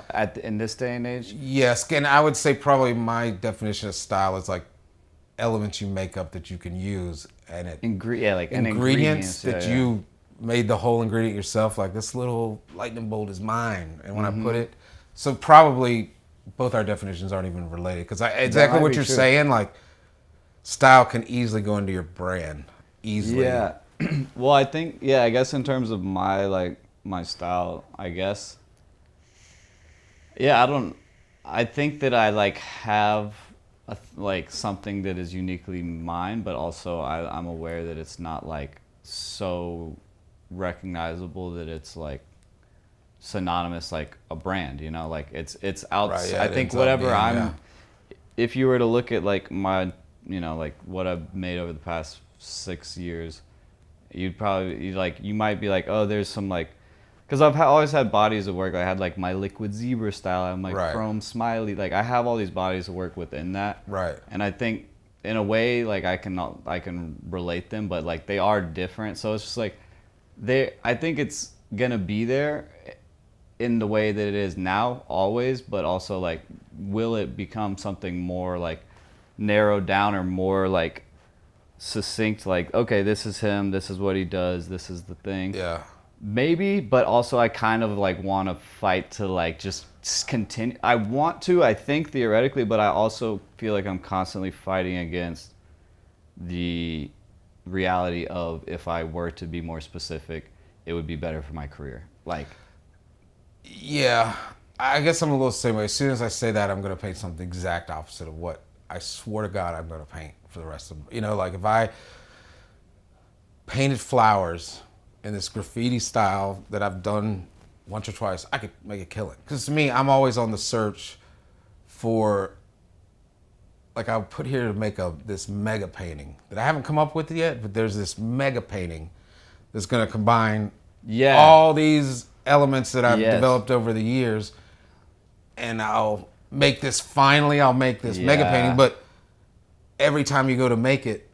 in this day and age. Yes, and I would say probably my definition of style is like elements you make up that you can use, and ingredients that you made the whole ingredient yourself. Like this little lightning bolt is mine, and when I put it, so probably both our definitions aren't even related because exactly what you're saying. Like style can easily go into your brand easily. Yeah. Well, I think I guess in terms of my style, I guess. Yeah, I think that I like have like something that is uniquely mine, but also I'm aware that it's not like so recognizable that it's like synonymous like a brand, you know, like it's out. Right, I think whatever if you were to look at like my, you know, like what I've made over the past 6 years, you might be like, oh, there's some like, because I've always had bodies of work. I had like my liquid zebra style. I'm like chrome smiley. Like I have all these bodies of work within that. Right. And I think in a way, like I can relate them, but like they are different. So it's just like I think it's gonna be there in the way that it is now, always. But also like, will it become something more like narrowed down or more like succinct? Like, okay, this is him. This is what he does. This is the thing. Yeah. Maybe, but also I kind of like want to fight to like just continue. I want to, I think theoretically, but I also feel like I'm constantly fighting against the reality of if I were to be more specific, it would be better for my career. Like, yeah, I guess I'm a little the same way. As soon as I say that, I'm going to paint something exact opposite of what I swore to God I'm going to paint for the rest of, you know, like if I painted flowers in this graffiti style that I've done once or twice, I could make a killing. Because to me, I'm always on the search for, like I'll put here to make this mega painting that I haven't come up with yet, but there's this mega painting that's going to combine all these elements that I've developed over the years, and I'll make this mega painting, but every time you go to make it,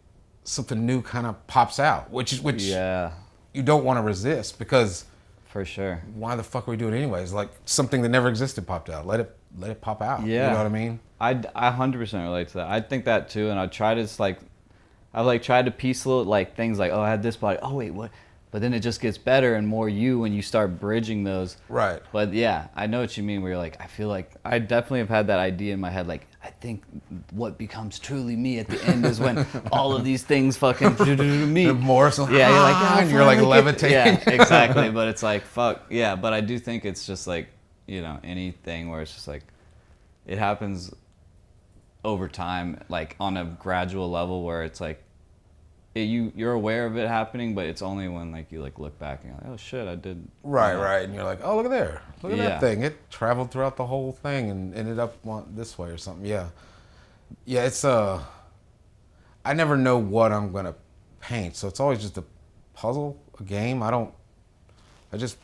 something new kind of pops out, which you don't want to resist, because For sure. Why the fuck are we doing it anyways? Like something that never existed popped out. Let it pop out. Yeah. You know what I mean? I 100% relate to that. I think that too, and I try to I've like tried to piece little like things like, oh, I had this body. Oh wait, what? But then it just gets better and more you when you start bridging those. Right. But yeah, I know what you mean. Where you're like, I feel like I definitely have had that idea in my head. Like, I think what becomes truly me at the end is when all of these things fucking me. The Morris, Yeah, you're like, oh, and you're like levitating. Yeah, exactly. But it's like, fuck. Yeah, but I do think it's just like, you know, anything where it's just like, it happens over time, like on a gradual level where it's like, you're aware of it happening, but it's only when like you like look back and you're like, oh shit, I did. Right, right, and you're like, oh, look at there, look at Yeah. that thing. It traveled throughout the whole thing and ended up this way or something. Yeah, yeah. It's I never know what I'm gonna paint, so it's always just a puzzle, a game. I just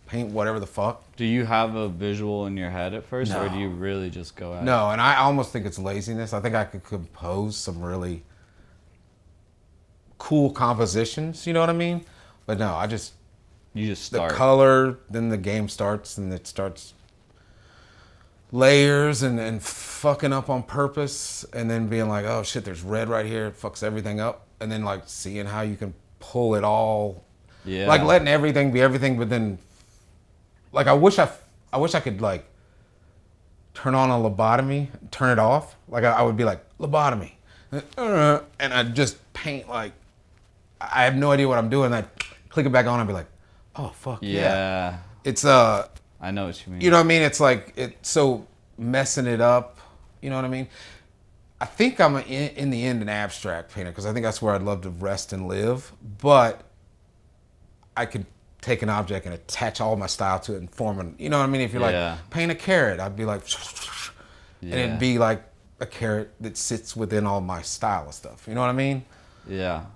paint whatever the fuck. Do you have a visual in your head at first, or do you really just go at it? No, and I almost think it's laziness. I think I could compose some really cool compositions, you know what I mean? But no, You just the start. color, then the game starts and it starts layers and fucking up on purpose and then being like, oh shit, there's red right here, it fucks everything up. And then like seeing how you can pull it all, Yeah. like letting everything be everything, but then like I wish I could like turn on a lobotomy, turn it off. Like I would be like, lobotomy. And I'd just paint like, I have no idea what I'm doing. I'd click it back on and be like, oh, fuck yeah. Yeah. It's, I know what you mean. you know what I mean? It's like, it's so messing it up. You know what I mean? I think I'm in the end an abstract painter because I think that's where I'd love to rest and live. But I could take an object and attach all my style to it and form an, you know what I mean? If you're Yeah. like, paint a carrot, I'd be like, and it'd be like a carrot that sits within all my style of stuff. You know what I mean? Yeah.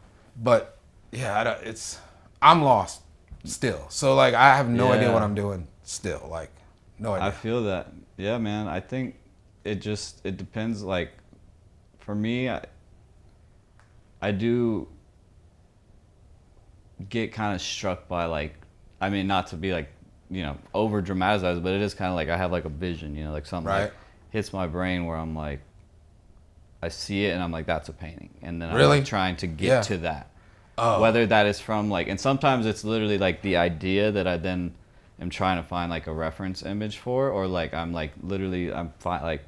But yeah, I'm lost still. So like I have no idea what I'm doing still. Like no idea. I feel that. Yeah, man. I think it depends. Like for me, I do get kind of struck by like, I mean, not to be like, you know, over dramatized, but it is kind of like I have like a vision, you know, like something like hits my brain where I'm like, I see it and I'm like, that's a painting. And then I'm like trying to get to that. Oh. Whether that is from like, and sometimes it's literally like the idea that I then am trying to find like a reference image for, or like I'm like literally, like,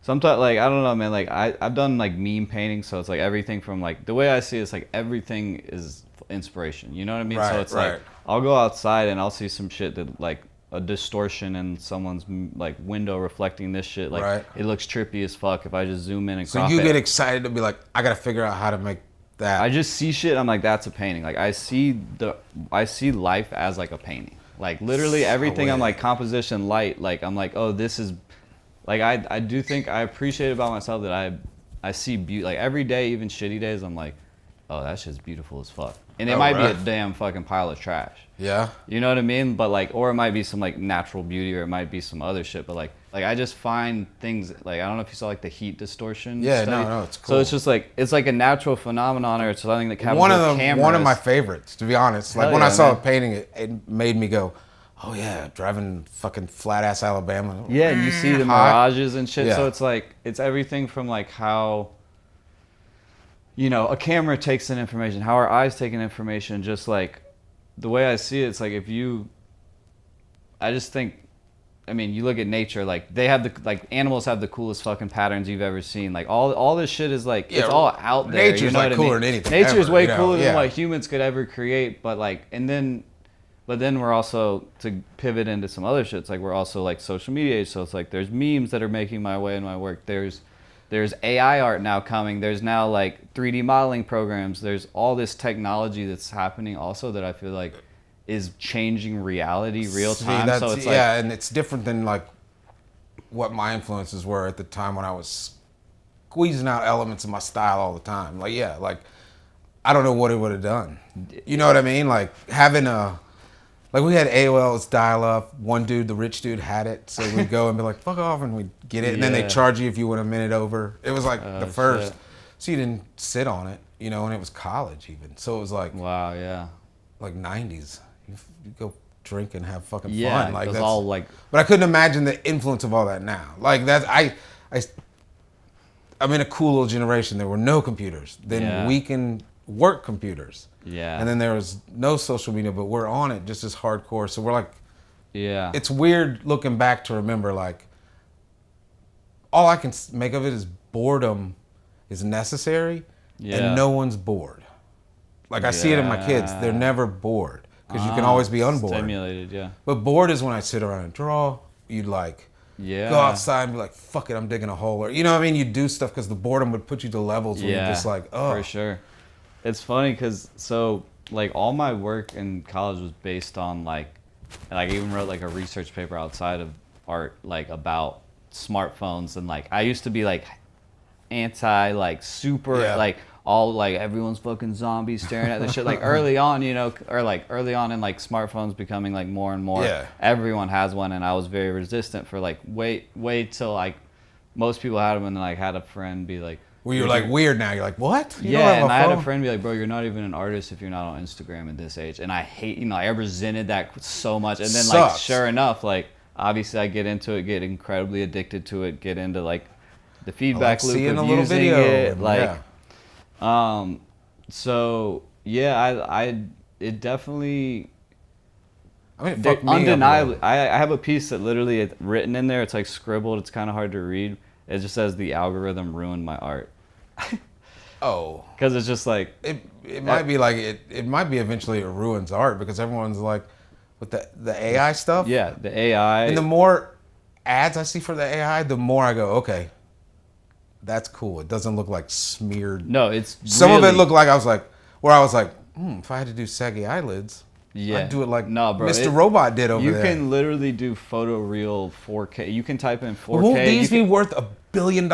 sometimes like, I don't know, man, like I've done like meme painting. So it's like everything from like, the way I see it, it's like everything is inspiration. You know what I mean? So it's like, I'll go outside and I'll see some shit that like, a distortion in someone's like window reflecting this shit, like it looks trippy as fuck if I just zoom in and crop it. So you get excited to be like, I gotta figure out how to make that. I just see shit, I'm like, that's a painting. Like I see life as like a painting. Like literally everything I'm like composition, light, like I'm like, oh, this is like I do think I appreciate about myself that I see beauty. Like every day, even shitty days, I'm like, oh, that shit's beautiful as fuck. And it might be a damn fucking pile of trash. Yeah. You know what I mean? But like, or it might be some like natural beauty, or it might be some other shit. But like I just find things like, I don't know if you saw like the heat distortion. Yeah, study. no, it's cool. So it's just like, it's like a natural phenomenon, or it's something that happens one with cameras. One of my favorites, to be honest. Like Hell when yeah, I saw man. a painting, it made me go, oh yeah, driving fucking flat ass Alabama. Yeah, and you see the mirages and shit. Yeah. So it's like, it's everything from like how, you know, a camera takes in information, how our eyes take in information, just like the way I see it, it's like I just think, I mean, you look at nature, like they have like animals have the coolest fucking patterns you've ever seen. Like all this shit is like, it's all out there. Nature's you know like what cooler I mean? than anything Nature's ever, way you know? cooler than Yeah. what humans could ever create. But like, but then we're also, to pivot into some other shit, it's like we're also like social media. So it's like there's memes that are making my way in my work. There's AI art now coming. There's now like 3D modeling programs. There's all this technology that's happening also that I feel like is changing reality real time. So it's like, yeah, and it's different than like what my influences were at the time when I was squeezing out elements of my style all the time. Like, yeah, like I don't know what it would have done. You know what I mean? Like having like we had AOL's dial-up. One dude, the rich dude, had it, so we'd go and be like, "Fuck off," and we'd get it, and then they charge you if you went a minute over. It was like the first, shit. so you didn't sit on it, you know, and it was college even, so it was like, wow, yeah. like 90s. You go drink and have fucking Yeah, fun. Like it was that's all like, but I couldn't imagine the influence of all that now. Like that I'm in a cool little generation. There were no computers. Then Yeah. we can work computers. yeah, And then there was no social media, but we're on it just as hardcore. So we're like, yeah, it's weird looking back to remember like, all I can make of it is boredom is necessary Yeah. and no one's bored. Like I see it in my kids. They're never bored because you can always be unbored. Stimulated, yeah. But bored is when I sit around and draw. You'd like Yeah. go outside and be like, fuck it, I'm digging a hole. Or, you know what I mean? You do stuff because the boredom would put you to levels where you're just like, oh. For sure. It's funny because, so, like, all my work in college was based on, like, I even wrote, like, a research paper outside of art, like, about smartphones. And, like, I used to be, like, anti, like, super, Yeah. like, all, like, everyone's fucking zombies staring at this shit. Like, early on, you know, or, like, early on in, like, smartphones becoming, like, more and more. Yeah. Everyone has one, and I was very resistant for, like, wait till, like, most people had them, and then, like, had a friend be like, Well, you're like weird now. You're like, what? You yeah, don't have and a I had a phone? friend be like, bro, you're not even an artist if you're not on Instagram at this age. And I hate, you know, I resented that so much. And then, like, Sucks. sure enough, like, obviously I get into it, get incredibly addicted to it, get into, like, the feedback loop seeing of a little using video it. and- Like, yeah. so, yeah, it definitely, I mean, fuck me up, undeniably, though. I have a piece that literally it's written in there. It's, like, scribbled. It's kind of hard to read. It just says, the algorithm ruined my art. Oh. Because it's just like, It might be like it might be eventually it ruins art because everyone's like with the AI stuff. yeah, the AI. And the more ads I see for the AI, the more I go, okay, that's cool. It doesn't look like smeared. No, it's Some of it really- looked like I was like, if I had to do saggy eyelids, Yeah. I'd do it like No, bro, Mr. Robot did over You there. can literally do photoreal 4K. You can type in 4K. Won't these you be worth $1 billion?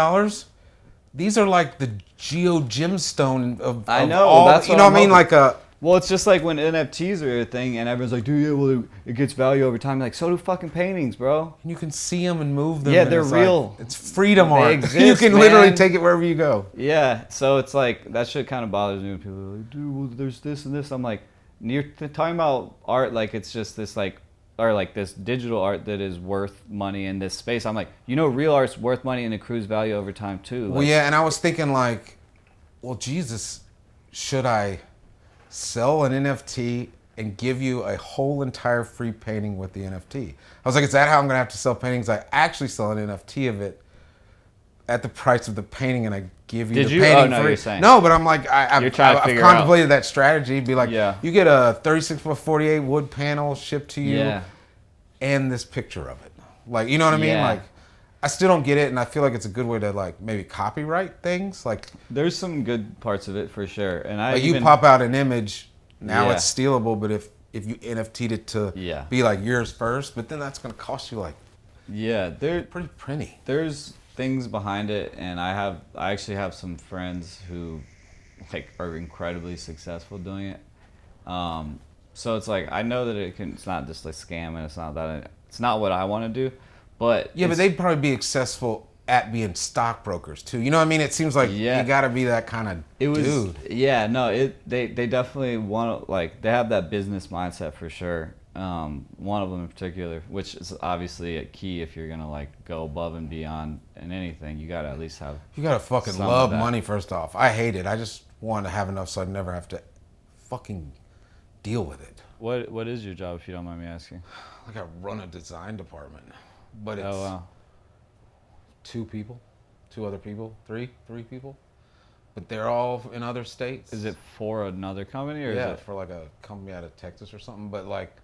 These are like the geo gemstone of I of know, all, that's you what know I'm what I mean? hoping. Like Well, it's just like when NFTs are a thing and everyone's like, dude, yeah, well, it gets value over time. Like, so do fucking paintings, bro. you can see them and move them. Yeah, and they're it's like- real. it's freedom They art. exist, you can literally man. take it wherever you go. Yeah, so it's like, that shit kind of bothers me when people are like, dude, well, there's this and this. I'm like, you're talking about art like it's just this, like, or like this digital art that is worth money in this space. I'm like, you know, real art's worth money and accrues value over time, too. Well, Like, yeah, and I was thinking like, well, Jesus, should I sell an NFT and give you a whole entire free painting with the NFT? I was like, is that how I'm gonna have to sell paintings? I actually sell an NFT of it at the price of the painting, and I give you Did the you? painting Oh, no, free. you're saying. No, but I'm like, You're trying to I've figure out. contemplated that strategy. Be like, Yeah. you get a 36x48 wood panel shipped to you, Yeah. and this picture of it. Like, you know what I mean? Yeah. Like, I still don't get it, and I feel like it's a good way to like maybe copyright things. Like There's some good parts of it for sure. And I you even, pop out an image, now Yeah. it's stealable, but if you NFT'd it to Yeah. be like yours first, but then that's gonna cost you like yeah, pretty printy. there's things behind it, and I actually have some friends who like are incredibly successful doing it. So it's like I know that it's not just like scam, and it's not what I want to do, but Yeah, but it's- they'd probably be successful at being stockbrokers too. You know what I mean? It seems like Yeah. you gotta be that kind of It was, dude. yeah, no, they definitely want to, like, they have that business mindset for sure. One of them in particular, which is obviously a key if you're gonna like go above and beyond in anything. You gotta at least have. You gotta fucking Some of love that. money first off. I hate it. I just want to have enough so I never have to fucking deal with it. What is your job, if you don't mind me asking? Like I run a design department, but it's Oh wow. 2 people, 2 other people, 3 people, but they're all in other states. Is it for another company or Yeah, is it? for like a company out of Texas or something. But like,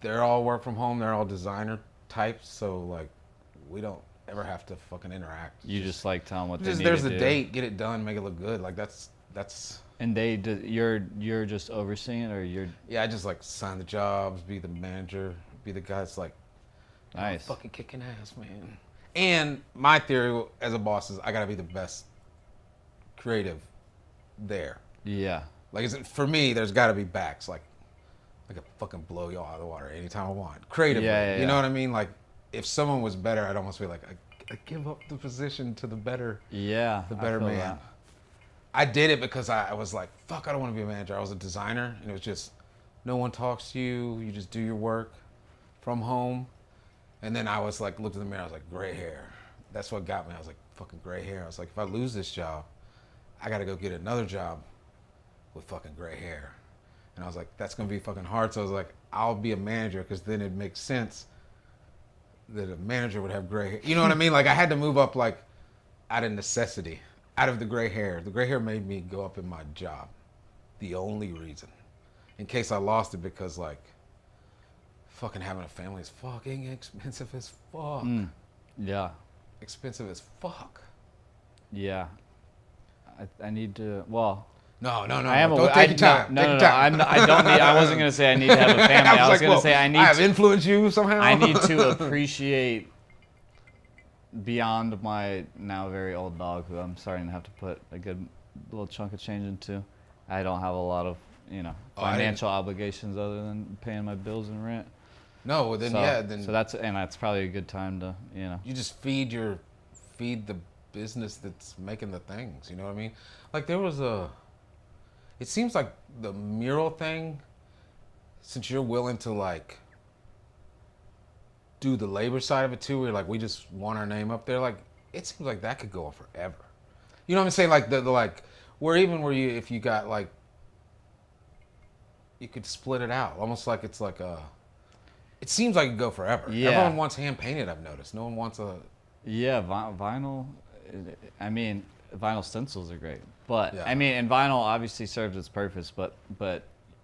they're all work from home. They're all designer types, so like, we don't ever have to fucking interact. You just like tell them what they Just need there's to the do. date, get it done, make it look good. Like that's And you're just overseeing it, or you're yeah. I just like sign the jobs, be the manager, be the guy that's like, "I'm nice. fucking kicking ass, man." And my theory as a boss is I gotta be the best creative there. Yeah. Like for me, there's gotta be backs. Like I could fucking blow y'all out of the water anytime I want. Creatively, Yeah, you know yeah. what I mean? Like if someone was better, I'd almost be like, I give up the position to the better Yeah. I better feel man. that. I did it because I was like, fuck, I don't want to be a manager. I was a designer, and it was just no one talks to you. You just do your work from home. And then I was like, looked in the mirror. I was like, gray hair. That's what got me. I was like, fucking gray hair. I was like, if I lose this job, I got to go get another job with fucking gray hair. And I was like, that's going to be fucking hard. So I was like, I'll be a manager because then it makes sense that a manager would have gray hair. You know what I mean? Like I had to move up like out of necessity, out of the gray hair. The gray hair made me go up in my job. The only reason. In case I lost it because like fucking having a family is fucking expensive as fuck. Yeah. Expensive as fuck. Yeah. I need to, well. No. I am Don't take your time. No. I don't need, I wasn't going to say I need to have a family. I was going to say I need I have influenced you somehow. I need to appreciate beyond my now very old dog, who I'm starting to have to put a good little chunk of change into. I don't have a lot of, financial obligations other than paying my bills and rent. No, well then then. So that's probably a good time to, You just feed the business that's making the things. You know what I mean? Like there was it seems like the mural thing, since you're willing to like do the labor side of it too, where like we just want our name up there, like it seems like that could go on forever. You know what I'm saying? Like the like where you if you got like you could split it out, almost like it's like a. It seems like it could go forever. Yeah. Everyone wants hand painted. I've noticed. No one wants a. Yeah, vinyl. I mean, vinyl stencils are great, but Yeah. I mean, and vinyl obviously serves its purpose, but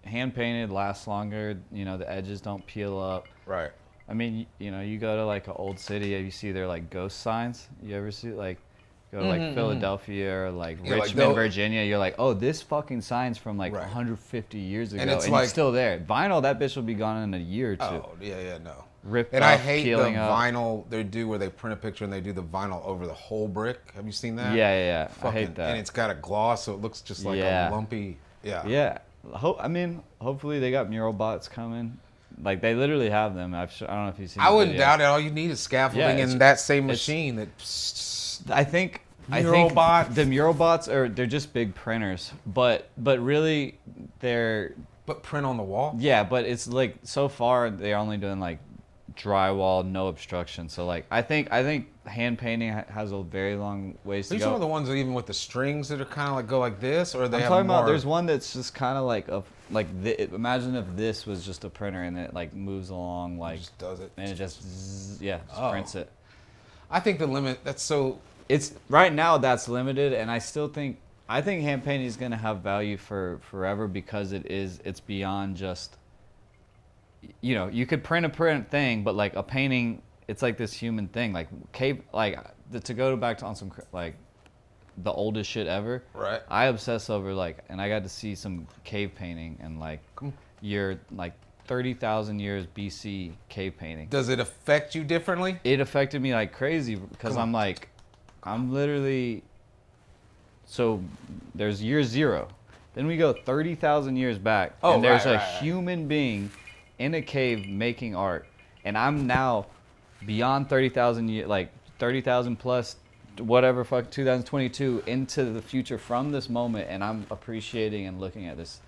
hand painted lasts longer. The edges don't peel up. Right. I mean, you go to like an old city, you see their like ghost signs. You ever see like go to like Philadelphia or like Yeah, like Richmond, Virginia? You're like, oh, this fucking sign's from like Right. 150 years ago, And and it's it's like- still there. Vinyl, that bitch will be gone in a year or two. Oh yeah, no. Ripped And I up, hate the peeling up. vinyl they do where they print a picture and they do the vinyl over the whole brick. Have you seen that? Yeah. I hate Fucking- that. And it's got a gloss, so it looks just like Yeah. a lumpy. Yeah. Yeah, hopefully they got mural bots coming. Like they literally have them. I don't know if you've seen. I the wouldn't video. doubt it. All you need is scaffolding Yeah, in that same it's- machine. That. I think Mural bots. the mural bots they're just big printers, but really they're But print on the wall. yeah. But it's like so far they're only doing like drywall, no obstruction. So like I think hand painting has a very long ways Are to you go. talking about the ones that even with the strings that are kind of like go like this, or they I'm have talking more? about there's one that's just kind of like imagine if this was just a printer and it like moves along like just does it. and it just Oh. prints it. I think the limit. That's so. It's right now that's limited, and I think hand painting is gonna have value for forever because it's beyond just. You could print a print thing, but like a painting, it's like this human thing. Like to go back to on some like the oldest shit ever. Right. I obsess over and I got to see some cave painting and like your like 30,000 years BC cave painting. Does it affect you differently? It affected me like crazy because I'm literally. So there's year 0. Then we go 30,000 years back, and there's a human being in a cave making art, and I'm now beyond 30,000 years, like 30,000 plus, whatever, 2022 into the future from this moment, and I'm appreciating and looking at this.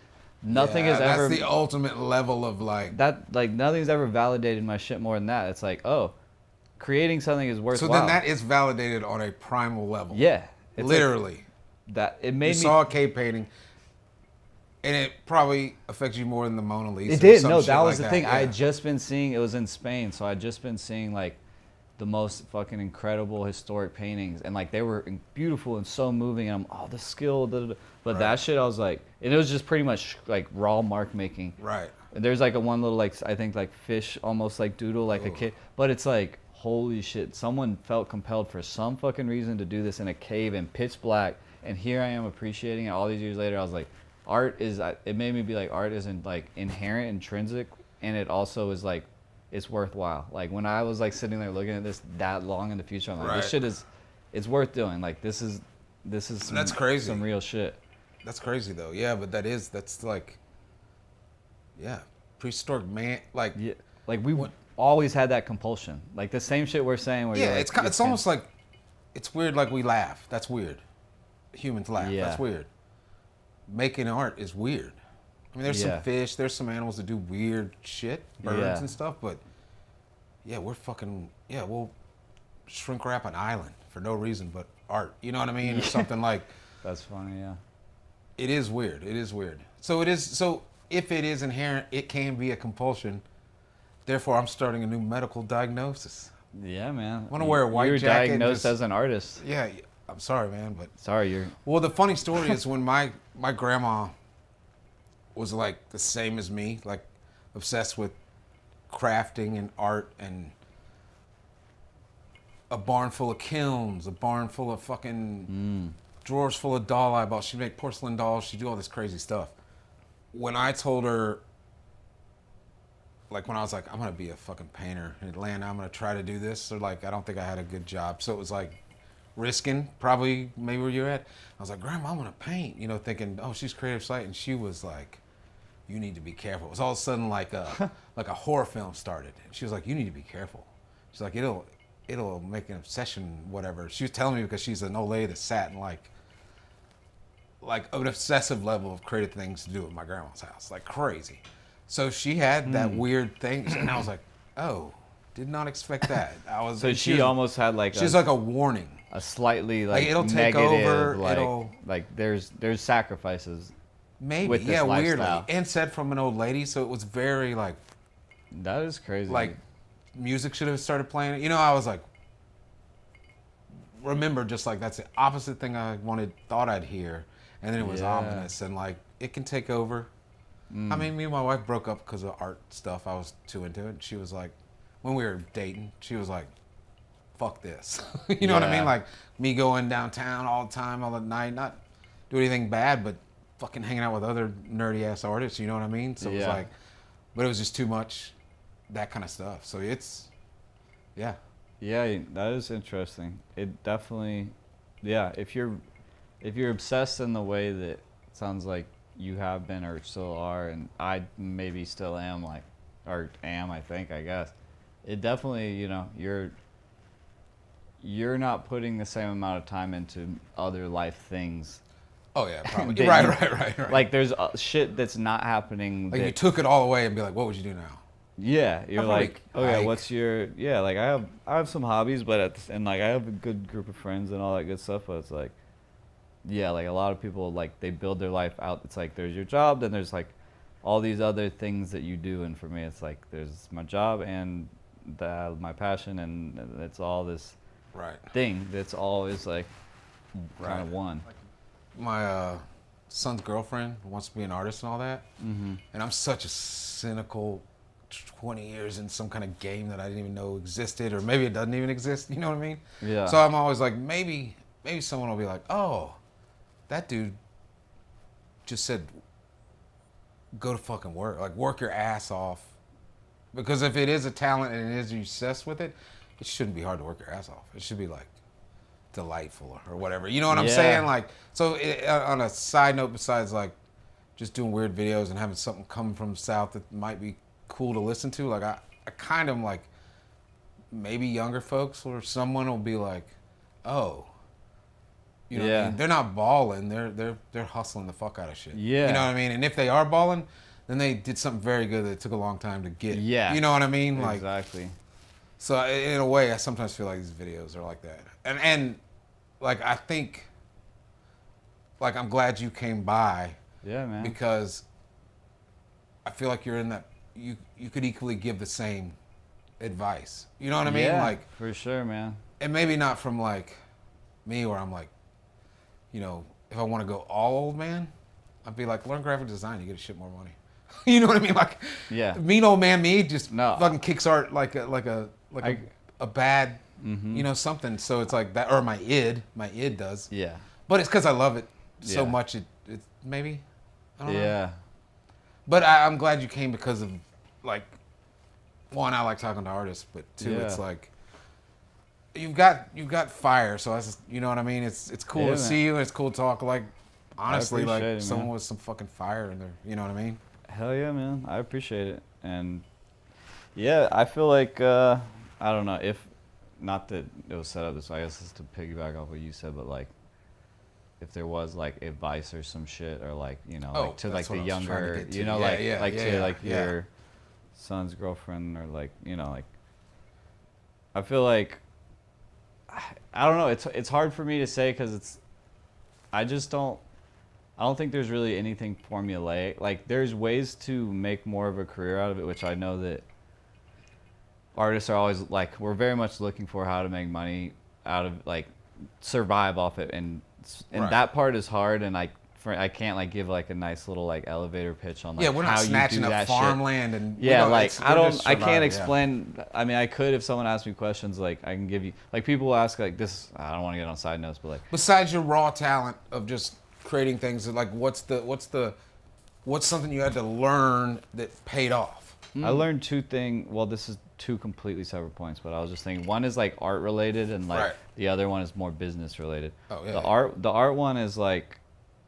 Nothing has ever. That's the ultimate level of like. That like nothing's ever validated my shit more than that. It's like, oh, creating something is worthwhile. So then that is validated on a primal level. Yeah, it's literally. that it made You me. saw a cave painting, and it probably affects you more than the Mona Lisa. It or did. some No, shit that was like the thing. yeah. I had just been seeing. It was in Spain, so I'd just been seeing like the most fucking incredible historic paintings, and like they were beautiful and so moving. And the skill. But that shit, I was like, and it was just pretty much like raw mark making. Right. And there's like one little like I think like fish almost like doodle like a kid, but it's like holy shit. Someone felt compelled for some fucking reason to do this in a cave in pitch black, and here I am appreciating it all these years later. I was like, it made me be like, art isn't like inherent, intrinsic, and it also is like, it's worthwhile. Like when I was like sitting there looking at this that long in the future, I'm like, this shit it's worth doing. Like this is some, That's crazy. Some real shit. That's crazy though. Yeah, but that's like, yeah, prehistoric man. Like, Yeah, like we always had that compulsion. Like the same shit we're saying. Where yeah, you're like, it's almost like, it's weird. Like we laugh. That's weird. Humans laugh. Yeah. That's weird. Making art is weird. I mean, there's some fish, there's some animals that do weird shit, birds and stuff, but yeah, we'll shrink wrap an island for no reason but art. You know what I mean? Or something like. That's funny, yeah. It is weird. So if it is inherent, it can be a compulsion. Therefore, I'm starting a new medical diagnosis. Yeah, man. I want to wear a white You're jacket. You're diagnosed as an artist. Yeah, I'm sorry, man, but. Sorry, you're. Well, the funny story is when my grandma was like the same as me, like obsessed with crafting and art and a barn full of kilns, a barn full of fucking drawers full of doll eyeballs. She'd make porcelain dolls. She'd do all this crazy stuff. When I told her, like when I was like, I'm going to be a fucking painter in Atlanta, I'm going to try to do this, or like, I don't think I had a good job. So it was like risking, probably maybe where you're at. I was like, Grandma, I'm going to paint, you know, thinking, oh, she's creative sight. And she was like, you need to be careful. It was all of a sudden like a horror film started. And she was like, you need to be careful. She's like, it'll make an obsession, whatever. She was telling me because she's an old lady that sat in like an obsessive level of creative things to do at my grandma's house, like crazy. So she had that weird thing, and I was like, oh, did not expect that. So she almost had like she's like a warning. A slightly like it'll take negative, over. Like there's sacrifices. Maybe, with this weirdly, lifestyle. and said from an old lady, so it was very like. That is crazy. Like, music should have started playing. You know, I was like, remember, just like that's the opposite thing I thought I'd hear, and then it was ominous, and like it can take over. I mean, me and my wife broke up because of art stuff. I was too into it. She was like, when we were dating, she was like, fuck this. You know what I mean? Like me going downtown all the time, all the night, not do anything bad, but fucking hanging out with other nerdy ass artists. You know what I mean? So it was like, but it was just too much, that kind of stuff. So it's, yeah. Yeah, that is interesting. It definitely, if you're obsessed in the way that it sounds like you have been or still are, and I maybe still am, like, or am, I think, I guess. It definitely, you know, you're not putting the same amount of time into other life things. Oh yeah, probably. Right. Like there's shit that's not happening. Like you took it all away and be like, what would you do now? Yeah, you're like, okay, what's your, like I have some hobbies, but and like I have a good group of friends and all that good stuff, but it's like, like a lot of people, like they build their life out. It's like there's your job, then there's like all these other things that you do, and for me it's like there's my job and my passion, and it's all this thing that's always like kind of one. My son's girlfriend wants to be an artist and all that, and I'm such a cynical 20 years in some kind of game that I didn't even know existed, or maybe it doesn't even exist, you know what I mean? Yeah. So I'm always like, maybe someone will be like, oh, that dude just said go to fucking work, like work your ass off, because if it is a talent and it is you're obsessed with it, it shouldn't be hard to work your ass off. It should be like delightful or whatever, you know what I'm saying? Like, so on a side note, besides like just doing weird videos and having something come from the South that might be cool to listen to, like I kind of like, maybe younger folks or someone will be like, oh, you know what I mean? They're not balling, they're hustling the fuck out of shit. You know what I mean? And if they are balling, then they did something very good that it took a long time to get. You know what I mean? Like, exactly. So in a way, I sometimes feel like these videos are like that. And like, I think, like, I'm glad you came by. Yeah, man. Because I feel like you're in that, you could equally give the same advice. You know what I mean? Yeah, like, for sure, man. And maybe not from like me, where I'm like, you know, if I want to go all old man, I'd be like, learn graphic design, you get a shit more money. You know what I mean? Like, mean old man me just fucking kicks art like a bad, you know, something. So it's like that, or my id does. Yeah. But it's because I love it so much. It maybe, I don't know. Yeah. But I'm glad you came because of, like, one, I like talking to artists, but two, it's like, you've got fire. So that's just, you know what I mean? It's cool to see you, and it's cool to talk, like, honestly, like someone with some fucking fire in there. You know what I mean? Hell yeah, man. I appreciate it. And yeah, I feel like, I don't know, if, not that it was set up this way, I guess it's to piggyback off what you said, but like, if there was like advice or some shit, or like, you know, Oh, like to like that's the what I was trying to younger, get to. you know, Yeah, like yeah, to like yeah. your son's girlfriend, or like, you know, like, I feel like, I don't know, it's hard for me to say, because I just don't, I don't think there's really anything formulaic. Like, there's ways to make more of a career out of it, which I know that artists are always like, we're very much looking for how to make money out of, like, survive off it, and Right. that part is hard, and I can't like give like a nice little like elevator pitch on like Yeah, we're not how you snatching do up that farmland shit. and Yeah, like it's- I we're don't, just I can't surviving, yeah. explain. I mean, I could if someone asked me questions. Like, I can give you, like, people will ask like this. I don't want to get on side notes, but like, Besides your raw talent of just creating things, like what's something you had to learn that paid off? I learned two things. Well, this is two completely separate points, but I was just thinking one is like art related, and like Right. the other one is more business related. Oh, yeah, The yeah. the art one is like,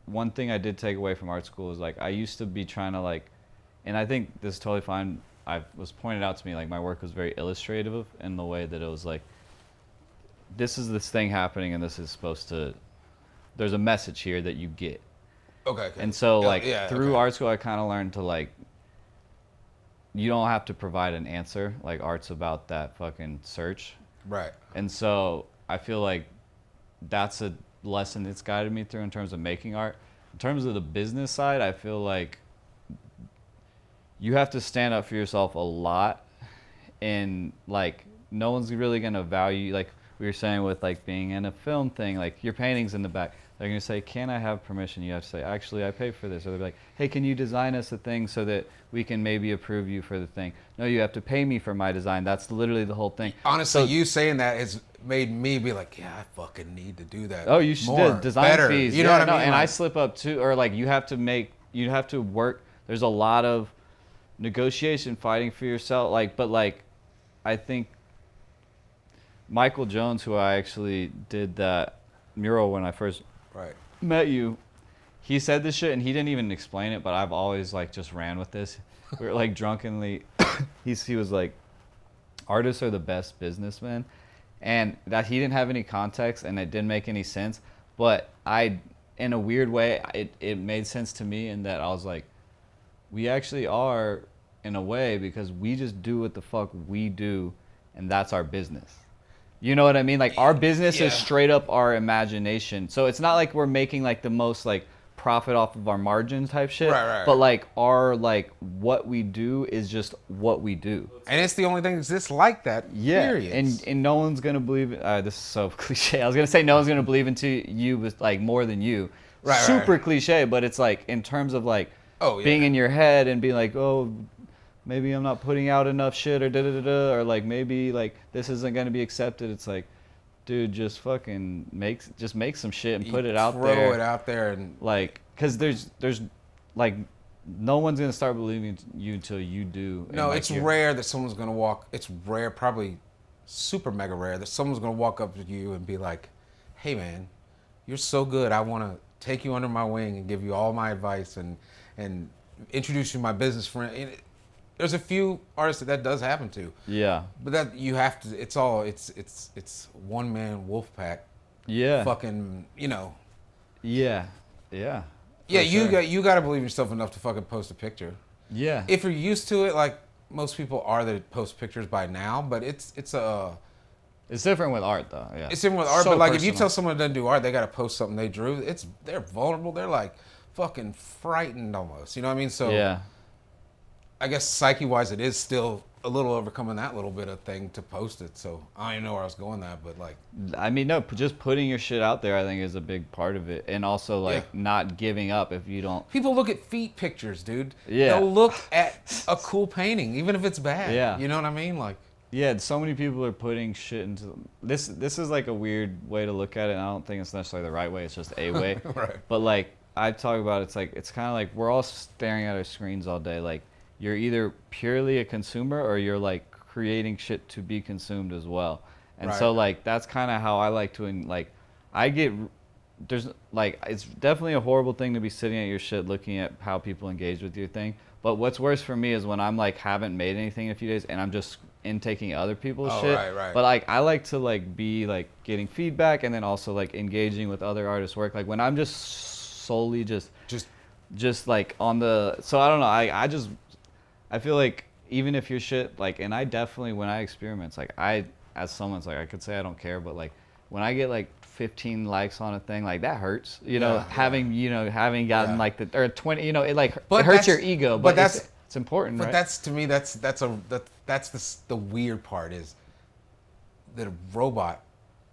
one thing I did take away from art school is like, I used to be trying to like, and I think this is totally fine. I was pointed out to me, like, my work was very illustrative in the way that it was like, this is this thing happening, and this is supposed to, there's a message here that you get. Okay. And so Yeah, like yeah, through okay. art school, I kind of learned to like, you don't have to provide an answer. Like, art's about that fucking search. Right. And so I feel like that's a lesson that's guided me through in terms of making art. In terms of the business side, I feel like you have to stand up for yourself a lot, and like, no one's really gonna value, like we were saying with like being in a film thing, like your painting's in the back. They're gonna say, can I have permission? You have to say, actually, I pay for this. Or they'll be like, hey, can you design us a thing so that we can maybe approve you for the thing? No, you have to pay me for my design. That's literally the whole thing. Honestly, So- you saying that has made me be like, yeah, I fucking need to do that. Oh, you should more, design better. fees. You know Yeah, what I no, mean? and I Like, slip up too, or like you have to work. There's a lot of negotiation, fighting for yourself. Like, but like, I think Michael Jones, who I actually did that mural when I first right. met you, he said this shit and he didn't even explain it, but I've always like just ran with this. We were like drunkenly, he was like, artists are the best businessmen, and that he didn't have any context and it didn't make any sense, but in a weird way, it made sense to me, in that I was like, we actually are in a way, because we just do what the fuck we do, and that's our business. You know what I mean? Like, our business is Yeah. straight up our imagination. So it's not like we're making like the most like profit off of our margins type shit. Right. But like, our like what we do is just what we do. And it's the only thing that exists like that. Yeah. Period. And no one's gonna believe it. This is so cliche. I was gonna say no one's gonna believe into you with like more than you. Right, Super right. cliche, but it's like, in terms of like Oh, yeah. being in your head and being like, oh, maybe I'm not putting out enough shit, or da-da-da-da, or like, maybe like this isn't gonna be accepted. It's like, dude, just fucking make some shit and put it out there. Throw it out there, and Like, cause there's like, no one's gonna start believing you until you do. And, no, like, it's you're- rare that someone's gonna walk. It's rare, probably super mega rare, that someone's gonna walk up to you and be like, "Hey, man, you're so good. I want to take you under my wing and give you all my advice and introduce you to my business friend." And there's a few artists that does happen to, Yeah. but that you have to. It's one man wolf pack. Yeah. Fucking, you know. Yeah. Yeah. Yeah, For sure. you got to believe yourself enough to fucking post a picture. Yeah. If you're used to it, like most people are that post pictures by now, but it's different with art though. Yeah. it's different with art. So But like, if you personal. tell someone that doesn't do art, they got to post something they drew. They're vulnerable. They're like fucking frightened almost. You know what I mean? So Yeah. I guess psyche wise, it is still a little overcoming that little bit of thing to post it. So I don't even know where I was going that, but like, I mean, no, just putting your shit out there, I think, is a big part of it, and also like Yeah. not giving up if you don't. people look at feet pictures, dude. Yeah. They'll look at a cool painting, even if it's bad. Yeah. You know what I mean? Like, Yeah, so many people are putting shit into this. This is like a weird way to look at it, and I don't think it's necessarily the right way. It's just a way. Right. But like I talk about, it's kind of like we're all staring at our screens all day. Like, you're either purely a consumer or you're like creating shit to be consumed as well. And Right. so like that's kind of how I like to there's like, it's definitely a horrible thing to be sitting at your shit looking at how people engage with your thing. But what's worse for me is when I'm like haven't made anything in a few days and I'm just intaking other people's Oh, shit. right. But like I like to like be like getting feedback and then also like engaging with other artists' work. Like when I'm just solely just like on the, so I don't know, I feel like even if your shit like, and I definitely, when I experiment, like as someone's like, I could say I don't care, but like when I get like 15 likes on a thing, like that hurts, you know, having gotten like or 20, you know, it like it hurts your ego, but it's important, but right? that's, to me, that's the weird part, is that a robot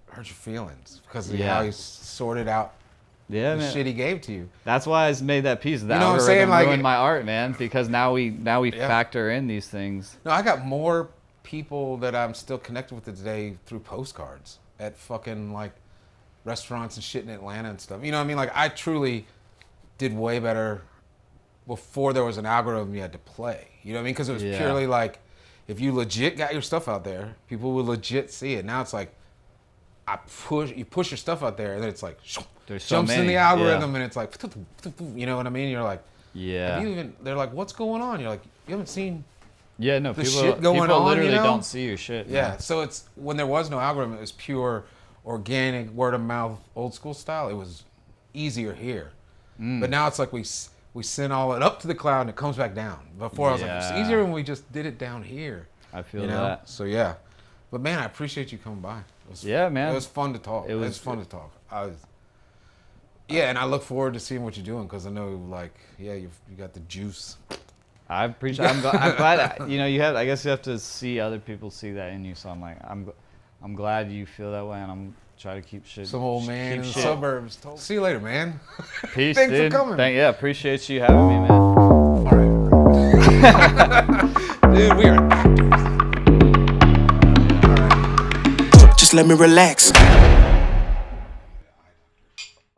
hurts your feelings because of how he sorted out the man. shit he gave to you. That's why I made that piece. The You know what I'm algorithm saying? Like, ruined my art, man, because now we factor in these things. No, I got more people that I'm still connected with today through postcards at fucking like restaurants and shit in Atlanta and stuff. You know what I mean? Like I truly did way better before there was an algorithm you had to play. You know what I mean? Because it was purely like, if you legit got your stuff out there, people will legit see it. Now it's like, you push your stuff out there, and then it's like, jumps in the algorithm, and it's like, you know what I mean? You're like, they're like, what's going on? You're like, you haven't seen no, the people, shit going people on, literally you know? don't see your shit. Yeah, so it's, when there was no algorithm, it was pure organic, word of mouth, old school style. It was easier here. But now it's like we send all it up to the cloud and it comes back down. Before I was like, it's easier when we just did it down here. I feel you know? that. So yeah. But man, I appreciate you coming by. Man. It was fun to talk. It was fun to talk. And I look forward to seeing what you're doing, because I know, like, you got the juice. I appreciate. I'm glad. You know, I guess you have to see other people see that in you. So I'm like, I'm glad you feel that way, and I'm trying to keep shit. Some old man in the suburbs told. See you later, man. Peace, Thanks dude. for coming. Appreciate you having me, man. All right. Dude, we are actors. Just let me relax.